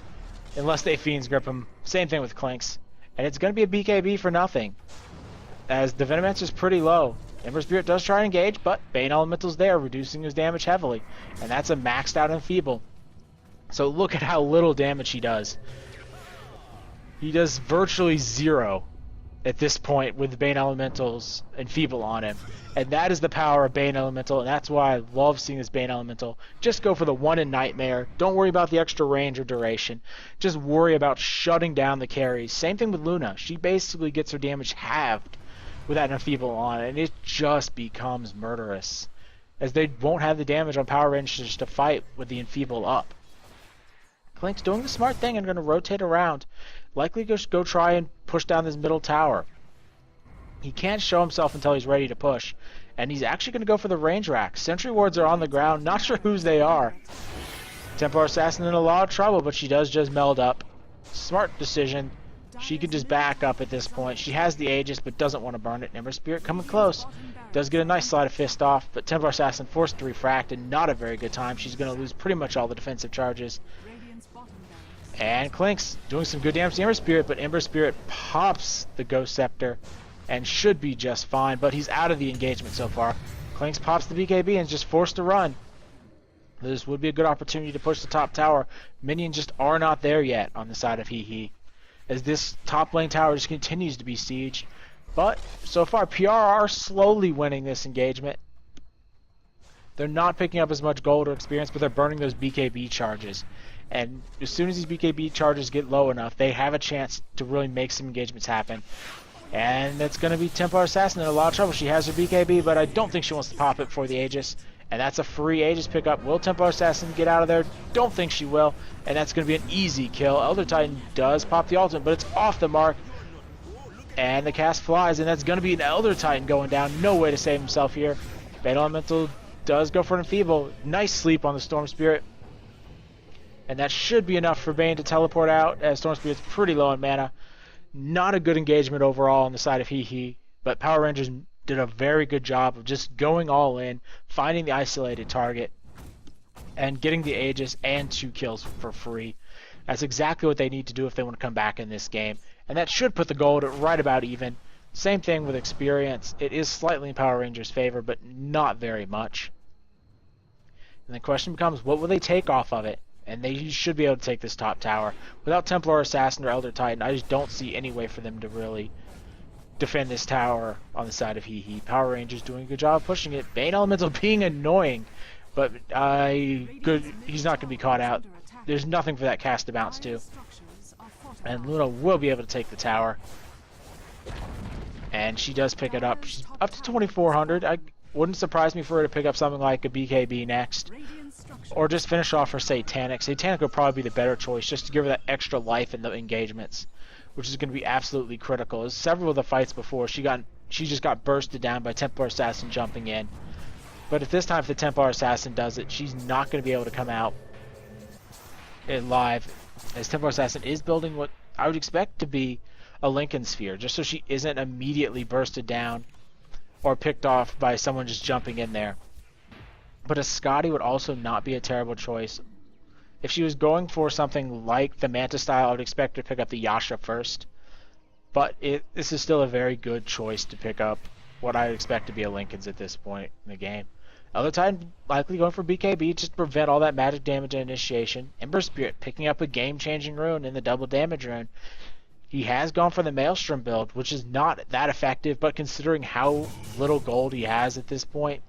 unless they Fiend's Grip him. Same thing with Clinkz, and it's going to be a BKB for nothing, as the Venomancer is pretty low. Ember Spirit does try to engage, but Bane Elemental's there, reducing his damage heavily, and that's a maxed out Enfeeble. So look at how little damage he does. He does virtually 0 at this point with the Bane Elemental's Enfeeble on him. And that is the power of Bane Elemental, and that's why I love seeing this Bane Elemental. Just go for the 1 in Nightmare. Don't worry about the extra range or duration. Just worry about shutting down the carries. Same thing with Luna. She basically gets her damage halved with that Enfeeble on, and it just becomes murderous, as they won't have the damage on Power Rangers to fight with the Enfeeble up. Clinkz doing the smart thing and going to rotate around. Likely just go try and push down this middle tower. He can't show himself until he's ready to push. And he's actually going to go for the range rack. Sentry wards are on the ground. Not sure whose they are. Templar Assassin in a lot of trouble, but she does just meld up. Smart decision. She can just back up at this point. She has the Aegis, but doesn't want to burn it. Ember Spirit coming close. Does get a nice slide of fist off, but Templar Assassin forced to refract, and not a very good time. She's going to lose pretty much all the defensive charges. And Clinkz doing some good damage to Ember Spirit, but Ember Spirit pops the Ghost Scepter and should be just fine, but he's out of the engagement so far. Clinkz pops the BKB and is just forced to run. This would be a good opportunity to push the top tower. Minions just are not there yet on the side of HeHe, as this top lane tower just continues to be sieged. But so far, PR are slowly winning this engagement. They're not picking up as much gold or experience, but they're burning those BKB charges. And as soon as these BKB charges get low enough, they have a chance to really make some engagements happen. And that's going to be Templar Assassin in a lot of trouble. She has her BKB, but I don't think she wants to pop it for the Aegis. And that's a free Aegis pickup. Will Templar Assassin get out of there? Don't think she will. And that's going to be an easy kill. Elder Titan does pop the ultimate, but it's off the mark. And the cast flies, and that's going to be an Elder Titan going down. No way to save himself here. Bane Elemental does go for an Enfeeble. Nice sleep on the Storm Spirit. And that should be enough for Bane to teleport out, as Storm Spirit's pretty low on mana. Not a good engagement overall on the side of HeHe, but Power Rangers did a very good job of just going all in, finding the isolated target, and getting the Aegis and 2 kills for free. That's exactly what they need to do if they want to come back in this game. And that should put the gold at right about even. Same thing with experience. It is slightly in Power Rangers' favor, but not very much. And the question becomes, what will they take off of it? And they should be able to take this top tower. Without Templar Assassin or Elder Titan, I just don't see any way for them to really defend this tower on the side of HeHe. Power Rangers doing a good job of pushing it. Bane Elemental being annoying, but he's not going to be caught out. There's nothing for that cast to bounce to. And Luna will be able to take the tower. And she does pick it up. She's up to 2,400. I wouldn't surprise me for her to pick up something like a BKB next. Or just finish off her Satanic. Satanic would probably be the better choice, just to give her that extra life in the engagements, which is going to be absolutely critical. As several of the fights before, she just got bursted down by Templar Assassin jumping in. But at this time, if the Templar Assassin does it, she's not going to be able to come out live, as Templar Assassin is building what I would expect to be a Lincoln Sphere, just so she isn't immediately bursted down or picked off by someone just jumping in there. But a Scotty would also not be a terrible choice. If she was going for something like the Manta style, I would expect her to pick up the Yasha first. But this is still a very good choice to pick up what I expect to be a Lincoln's at this point in the game. Elder Titan likely going for BKB just to prevent all that magic damage and initiation. Ember Spirit picking up a game-changing rune in the double damage rune. He has gone for the Maelstrom build, which is not that effective, but considering how little gold he has at this point,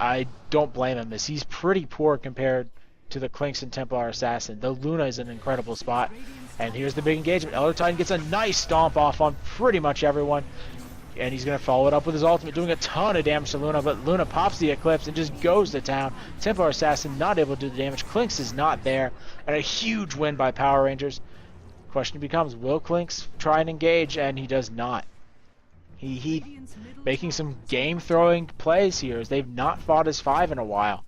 I don't blame him, as he's pretty poor compared to the Clinkz and Templar Assassin. The Luna is an incredible spot. And here's the big engagement. Elder Titan gets a nice stomp off on pretty much everyone. And he's going to follow it up with his ultimate, doing a ton of damage to Luna. But Luna pops the Eclipse and just goes to town. Templar Assassin not able to do the damage. Clinkz is not there. And a huge win by Power Rangers. Question becomes, will Clinkz try and engage? And he does not. He making some game-throwing plays here, as they've not fought as 5 in a while.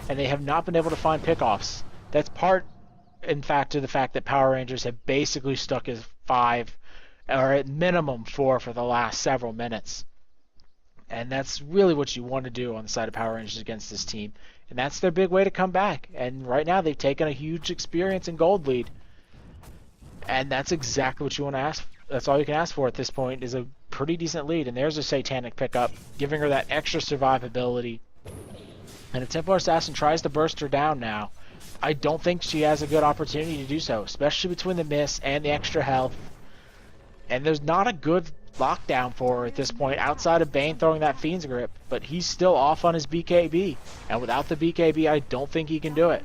And they have not been able to find pickoffs. That's part, in fact, to the fact that Power Rangers have basically stuck as 5, or at minimum 4 for the last several minutes. And that's really what you want to do on the side of Power Rangers against this team. And that's their big way to come back. And right now they've taken a huge experience and gold lead. And that's exactly what you want to ask. That's all you can ask for at this point, is a pretty decent lead. And there's a Satanic pickup, giving her that extra survivability. And a Templar Assassin tries to burst her down now. I don't think she has a good opportunity to do so, especially between the miss and the extra health. And there's not a good lockdown for her at this point, outside of Bane throwing that Fiend's Grip. But he's still off on his BKB. And without the BKB, I don't think he can do it.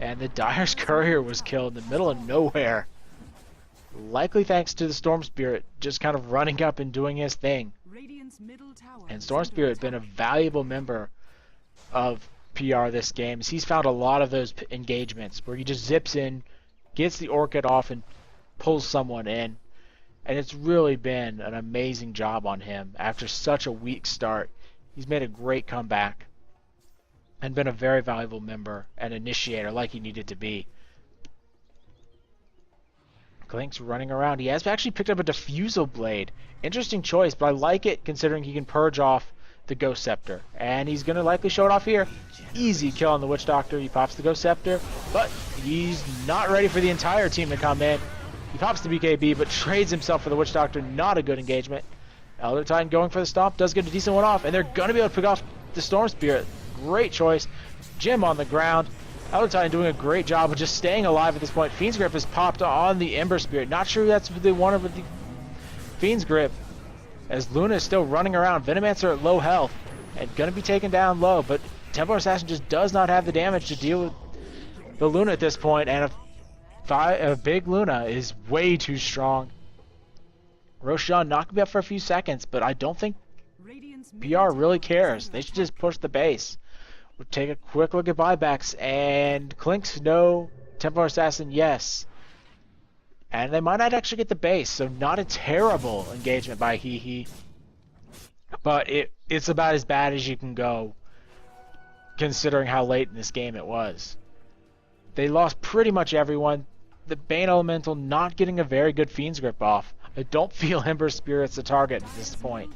And the Dyer's Courier was killed in the middle of nowhere. Likely thanks to the Storm Spirit just kind of running up and doing his thing. And Storm Spirit been a valuable member of PR this game, as he's found a lot of those engagements where he just zips in, gets the Orchid off, and pulls someone in. And it's really been an amazing job on him after such a weak start. He's made a great comeback and been a very valuable member and initiator like he needed to be. Clinkz running around. He has actually picked up a Diffusal Blade. Interesting choice, but I like it considering he can purge off the Ghost Scepter. And he's going to likely show it off here. Easy kill on the Witch Doctor. He pops the Ghost Scepter, but he's not ready for the entire team to come in. He pops the BKB, but trades himself for the Witch Doctor. Not a good engagement. Elder Titan going for the stomp. Does get a decent one off, and they're going to be able to pick off the Storm Spirit. Great choice. Jim on the ground. Elder Titan doing a great job of just staying alive at this point. Fiend's Grip has popped on the Ember Spirit. Not sure that's what they wanted with the Fiend's Grip, as Luna is still running around. Venomancer at low health and going to be taken down low, but Templar Assassin just does not have the damage to deal with the Luna at this point, and a big Luna is way too strong. Roshan not going to be up for a few seconds, but I don't think PR really cares. They should just push the base. We'll take a quick look at buybacks, and Clinkz, no. Templar Assassin, yes. And they might not actually get the base, so not a terrible engagement by HeHe. But it's about as bad as you can go, considering how late in this game it was. They lost pretty much everyone. The Bane Elemental not getting a very good Fiend's Grip off. I don't feel Ember Spirit's a target at this point.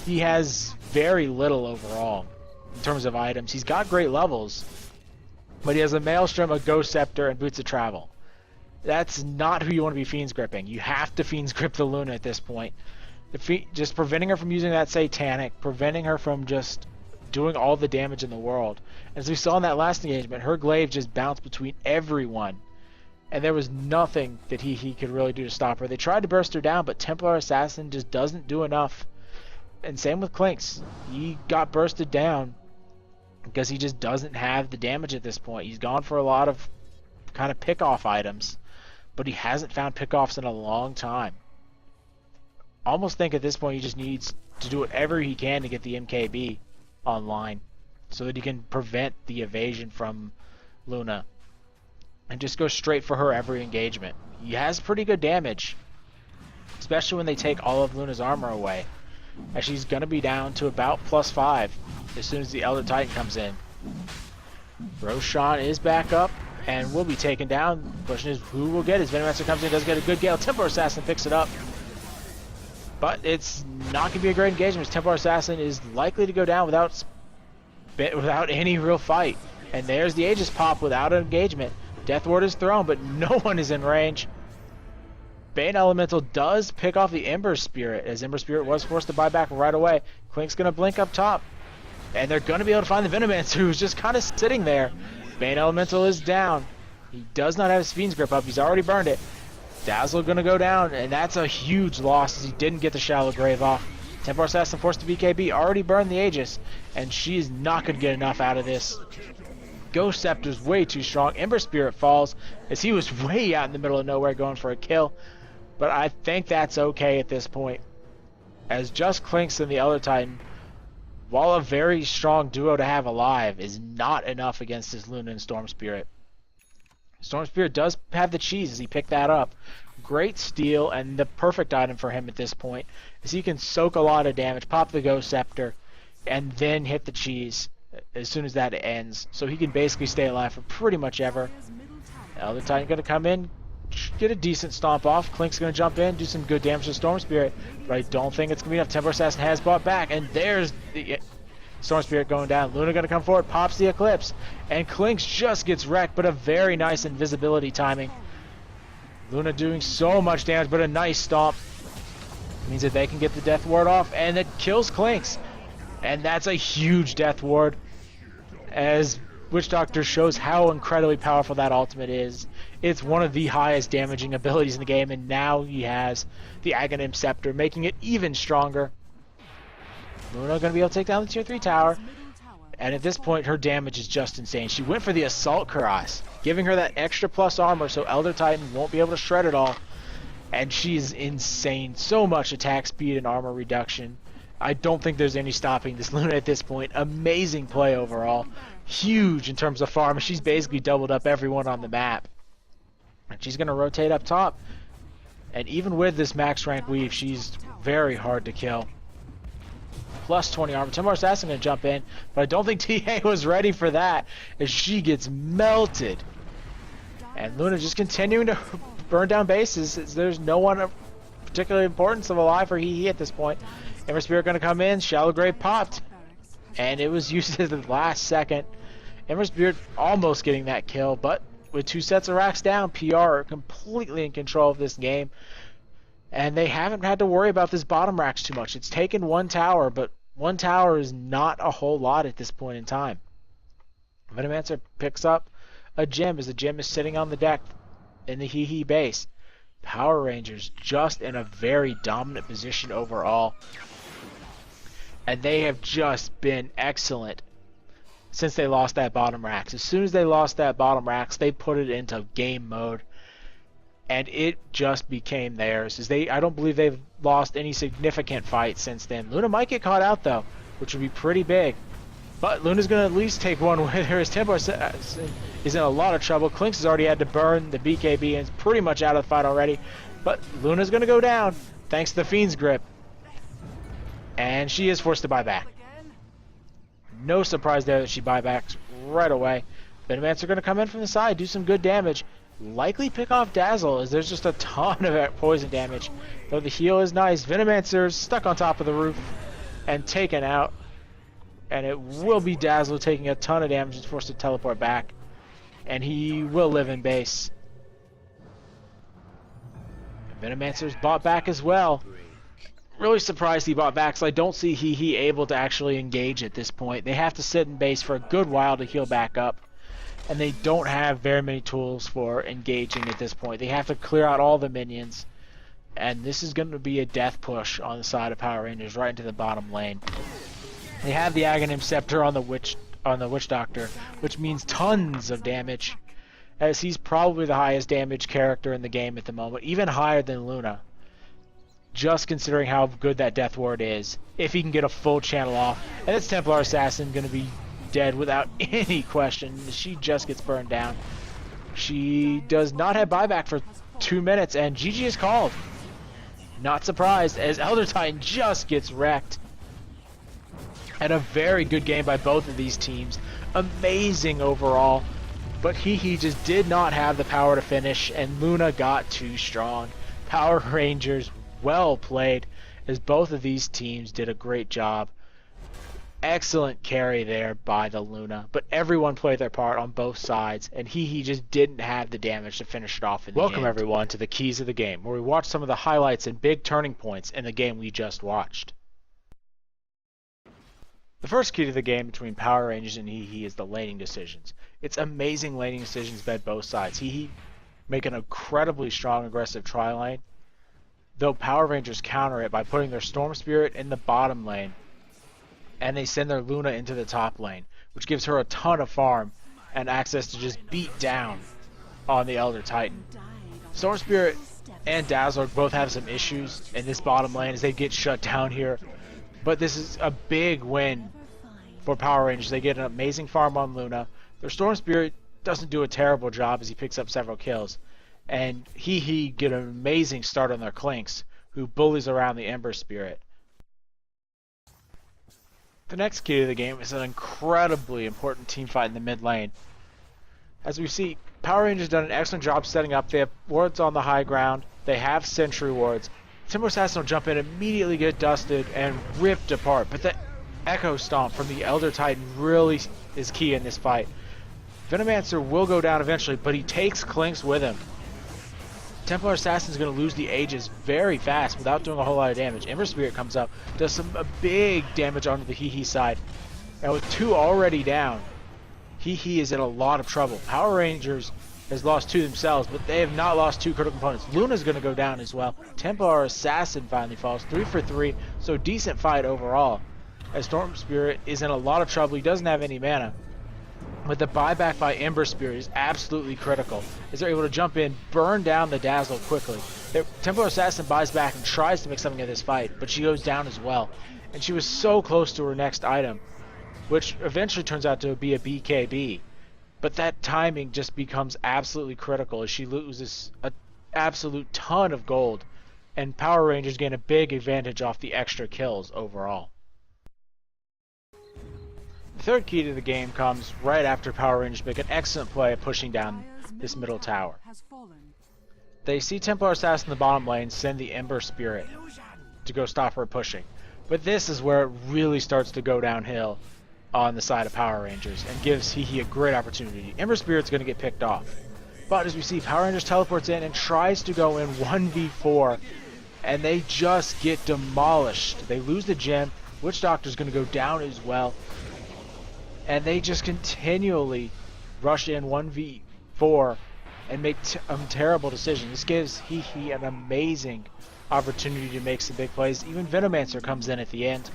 He has very little overall in terms of items. He's got great levels, but he has a Maelstrom, a Ghost Scepter, and Boots of Travel. That's not who you want to be Fiend's Gripping. You have to Fiend's Grip the Luna at this point. Just preventing her from using that Satanic, preventing her from just doing all the damage in the world. As we saw in that last engagement, her glaive just bounced between everyone, and there was nothing that he could really do to stop her. They tried to burst her down, but Templar Assassin just doesn't do enough. And same with Clinkz. He got bursted down because he just doesn't have the damage at this point. He's gone for a lot of kind of pick-off items, but he hasn't found pick-offs in a long time. Almost think at this point he just needs to do whatever he can to get the MKB online so that he can prevent the evasion from Luna and just go straight for her every engagement. He has pretty good damage, especially when they take all of Luna's armor away, as she's going to be down to about +5 as soon as the Elder Titan comes in. Roshan is back up and will be taken down. The question is who will get it. Venomancer comes in, does get a good gale. Templar Assassin picks it up, but it's not going to be a great engagement. Templar Assassin is likely to go down without any real fight. And there's the Aegis pop without an engagement. Death Ward is thrown, but no one is in range. Bane Elemental does pick off the Ember Spirit, as Ember Spirit was forced to buy back right away. Clink's going to blink up top, and they're going to be able to find the Venomancer, who's just kind of sitting there. Bane Elemental is down. He does not have his Fiend's Grip up. He's already burned it. Dazzle going to go down, and that's a huge loss as he didn't get the Shallow Grave off. Templar Assassin forced to BKB, already burned the Aegis, and she is not going to get enough out of this. Ghost Scepter's way too strong. Ember Spirit falls as he was way out in the middle of nowhere going for a kill. But I think that's okay at this point, as just Clinkz and the Elder Titan, while a very strong duo to have alive, is not enough against this Luna and Storm Spirit. Storm Spirit does have the cheese as he picked that up. Great steal and the perfect item for him at this point, as he can soak a lot of damage, pop the Ghost Scepter, and then hit the cheese as soon as that ends. So he can basically stay alive for pretty much ever. Elder Titan going to come in, get a decent stomp off. Clink's going to jump in, do some good damage to Storm Spirit, but I don't think it's going to be enough. Templar Assassin has bought back, and there's the Storm Spirit going down. Luna going to come forward, pops the Eclipse, and Clinkz just gets wrecked, but a very nice invisibility timing. Luna doing so much damage, but a nice stomp means that they can get the Death Ward off, and it kills Clinkz. And that's a huge Death Ward, as Witch Doctor shows how incredibly powerful that ultimate is. It's one of the highest damaging abilities in the game, and now he has the Aghanim Scepter, making it even stronger. Luna going to be able to take down the tier 3 tower, and at this point her damage is just insane. She went for the Assault Cuirass, giving her that extra plus armor so Elder Titan won't be able to shred it all, and she's insane. So much attack speed and armor reduction. I don't think there's any stopping this Luna at this point. Amazing play overall. Huge in terms of farm. She's basically doubled up everyone on the map. And she's going to rotate up top. And even with this max rank weave, she's very hard to kill. Plus 20 armor. Templar Assassin going to jump in, but I don't think HeHe was ready for that, as she gets melted. And Luna just continuing to burn down bases. There's no one of particular importance of alive for HeHe at this point. Ember Spirit going to come in. Shallow Grave popped, and it was used at the last second. Ember Spirit almost getting that kill, but with 2 sets of racks down, PR are completely in control of this game. And they haven't had to worry about this bottom racks too much. It's taken 1 tower, but 1 tower is not a whole lot at this point in time. Venomancer picks up a gem, as the gem is sitting on the deck in the HeHe base. Power Rangers just in a very dominant position overall. And they have just been excellent since they lost that bottom racks. As soon as they lost that bottom racks, they put it into game mode, and it just became theirs. I don't believe they've lost any significant fights since then. Luna might get caught out though, which would be pretty big. But Luna's going to at least take one with her, as Templar is in a lot of trouble. Clinkz has already had to burn the BKB and is pretty much out of the fight already. But Luna's going to go down thanks to the Fiend's Grip. And she is forced to buy back. No surprise there that she buybacks right away. Venomancer going to come in from the side, do some good damage. Likely pick off Dazzle, as there's just a ton of poison damage. Though the heal is nice. Venomancer's stuck on top of the roof and taken out. And it will be Dazzle taking a ton of damage and forced to teleport back. And he will live in base. Venomancer's bought back as well. Really surprised he bought back, so I don't see HeHe able to actually engage at this point. They have to sit in base for a good while to heal back up. And they don't have very many tools for engaging at this point. They have to clear out all the minions. And this is going to be a death push on the side of Power Rangers right into the bottom lane. They have the Aghanim Scepter on the Witch Doctor, which means tons of damage, as he's probably the highest damage character in the game at the moment, even higher than Luna. Just considering how good that Death Ward is, if he can get a full channel off. And this Templar Assassin going to be dead without any question. She just gets burned down. She does not have buyback for 2 minutes, and GG is called. Not surprised, as Elder Titan just gets wrecked. And a very good game by both of these teams. Amazing overall. But HeHe just did not have the power to finish, and Luna got too strong. Power Rangers, well played, as both of these teams did a great job. Excellent carry there by the Luna, but everyone played their part on both sides, and HeHe just didn't have the damage to finish it off in the end. Welcome everyone to the Keys of the Game, where we watch some of the highlights and big turning points in the game we just watched. The first key to the game between Power Rangers and HeHe is the laning decisions. It's amazing laning decisions by both sides. HeHe make an incredibly strong aggressive tri-lane, though Power Rangers counter it by putting their Storm Spirit in the bottom lane, and they send their Luna into the top lane, which gives her a ton of farm and access to just beat down on the Elder Titan. Storm Spirit and Dazzle both have some issues in this bottom lane as they get shut down here. But this is a big win for Power Rangers. They get an amazing farm on Luna. Their Storm Spirit doesn't do a terrible job as he picks up several kills. And HeHe get an amazing start on their Clinkz, who bullies around the Ember Spirit. The next key to the game is an incredibly important team fight in the mid lane. As we see, Power Rangers done an excellent job setting up. They have wards on the high ground. They have sentry wards. Templar Assassin will jump in, immediately get dusted and ripped apart. But the Echo Stomp from the Elder Titan really is key in this fight. Venomancer will go down eventually, but he takes Clinkz with him. Templar Assassin is going to lose the Aegis very fast without doing a whole lot of damage. Ember Spirit comes up, does some big damage onto the HeHe side. And with 2 already down, HeHe is in a lot of trouble. Power Rangers has lost 2 themselves, but they have not lost 2 critical components. Luna's going to go down as well. Templar Assassin finally falls, 3 for 3, so decent fight overall. As Storm Spirit is in a lot of trouble, he doesn't have any mana. But the buyback by Ember Spirit is absolutely critical, as they're able to jump in, burn down the Dazzle quickly. Templar Assassin buys back and tries to make something of this fight, but she goes down as well. And she was so close to her next item, which eventually turns out to be a BKB. But that timing just becomes absolutely critical as she loses an absolute ton of gold, and Power Rangers gain a big advantage off the extra kills overall. The third key to the game comes right after Power Rangers make an excellent play of pushing down this middle tower. They see Templar Assassin in the bottom lane send the Ember Spirit to go stop her pushing. But this is where it really starts to go downhill on the side of Power Rangers and gives HeHe a great opportunity. Ember Spirit's going to get picked off. But as we see, Power Rangers teleports in and tries to go in 1v4, and they just get demolished. They lose the gem. Witch Doctor's going to go down as well. And they just continually rush in 1v4 and make terrible decisions. This gives HeHe an amazing opportunity to make some big plays. Even Venomancer comes in at the end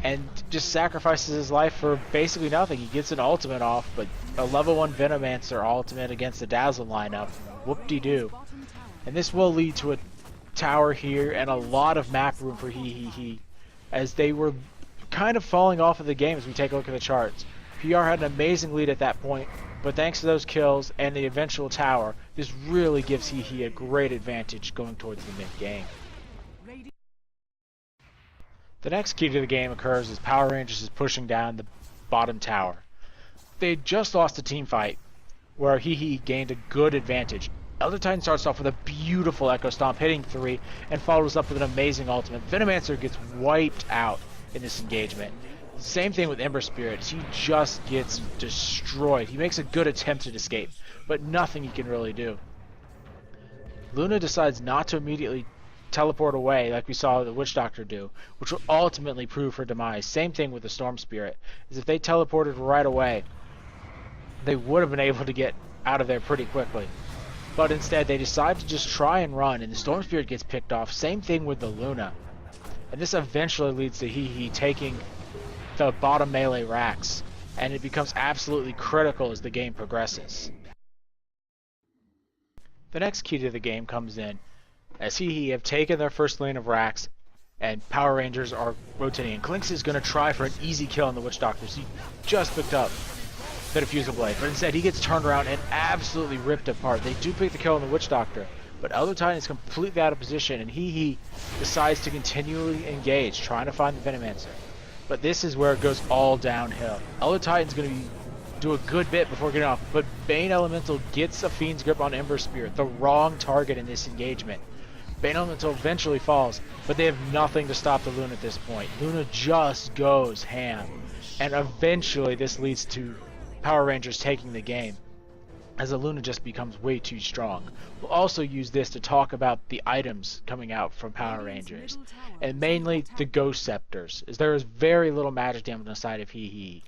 and just sacrifices his life for basically nothing. He gets an ultimate off, but a level 1 Venomancer ultimate against the Dazzle lineup, whoop-de-doo. And this will lead to a tower here and a lot of map room for HeHe, as they were kind of falling off of the game as we take a look at the charts. PR had an amazing lead at that point, but thanks to those kills and the eventual tower, this really gives HeHe a great advantage going towards the mid-game. The next key to the game occurs as Power Rangers is pushing down the bottom tower. They just lost a team fight where HeHe gained a good advantage. Elder Titan starts off with a beautiful Echo Stomp, hitting 3, and follows up with an amazing ultimate. Venomancer gets wiped out in this engagement. Same thing with Ember Spirit. He just gets destroyed. He makes a good attempt at escape, but nothing he can really do. Luna decides not to immediately teleport away like we saw the Witch Doctor do, which will ultimately prove her demise. Same thing with the Storm Spirit, is if they teleported right away, they would have been able to get out of there pretty quickly. But instead, they decide to just try and run, and the Storm Spirit gets picked off. Same thing with the Luna. And this eventually leads to HeHe taking the bottom melee racks, and it becomes absolutely critical as the game progresses. The next key to the game comes in as HeHe have taken their first lane of racks, and Power Rangers are rotating. And Clinkz is going to try for an easy kill on the Witch Doctor. So he just picked up the Diffusal Blade, but instead he gets turned around and absolutely ripped apart. They do pick the kill on the Witch Doctor, but Elder Titan is completely out of position, and HeHe decides to continually engage, trying to find the Venomancer. But this is where it goes all downhill. Elder Titan's going to do a good bit before getting off, but Bane Elemental gets a Fiend's Grip on Ember Spirit, the wrong target in this engagement. Bane Elemental eventually falls, but they have nothing to stop the Luna at this point. Luna just goes ham, and eventually this leads to Power Rangers taking the game, as the Luna just becomes way too strong. We'll also use this to talk about the items coming out from Power Rangers, and mainly the Ghost Scepters, as there is very little magic damage on the side of HeHe.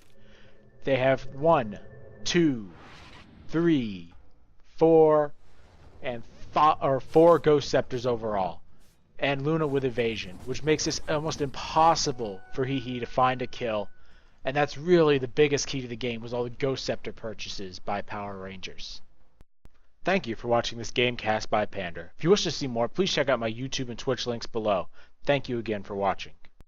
They have 1, 2, 3, 4, and 4 Ghost Scepters overall, and Luna with Evasion, which makes this almost impossible for HeHe to find a kill And that's really the biggest key to the game, was all the Ghost Scepter purchases by Power Rangers. Thank you for watching this Gamecast by Pander. If you wish to see more, please check out my YouTube and Twitch links below. Thank you again for watching.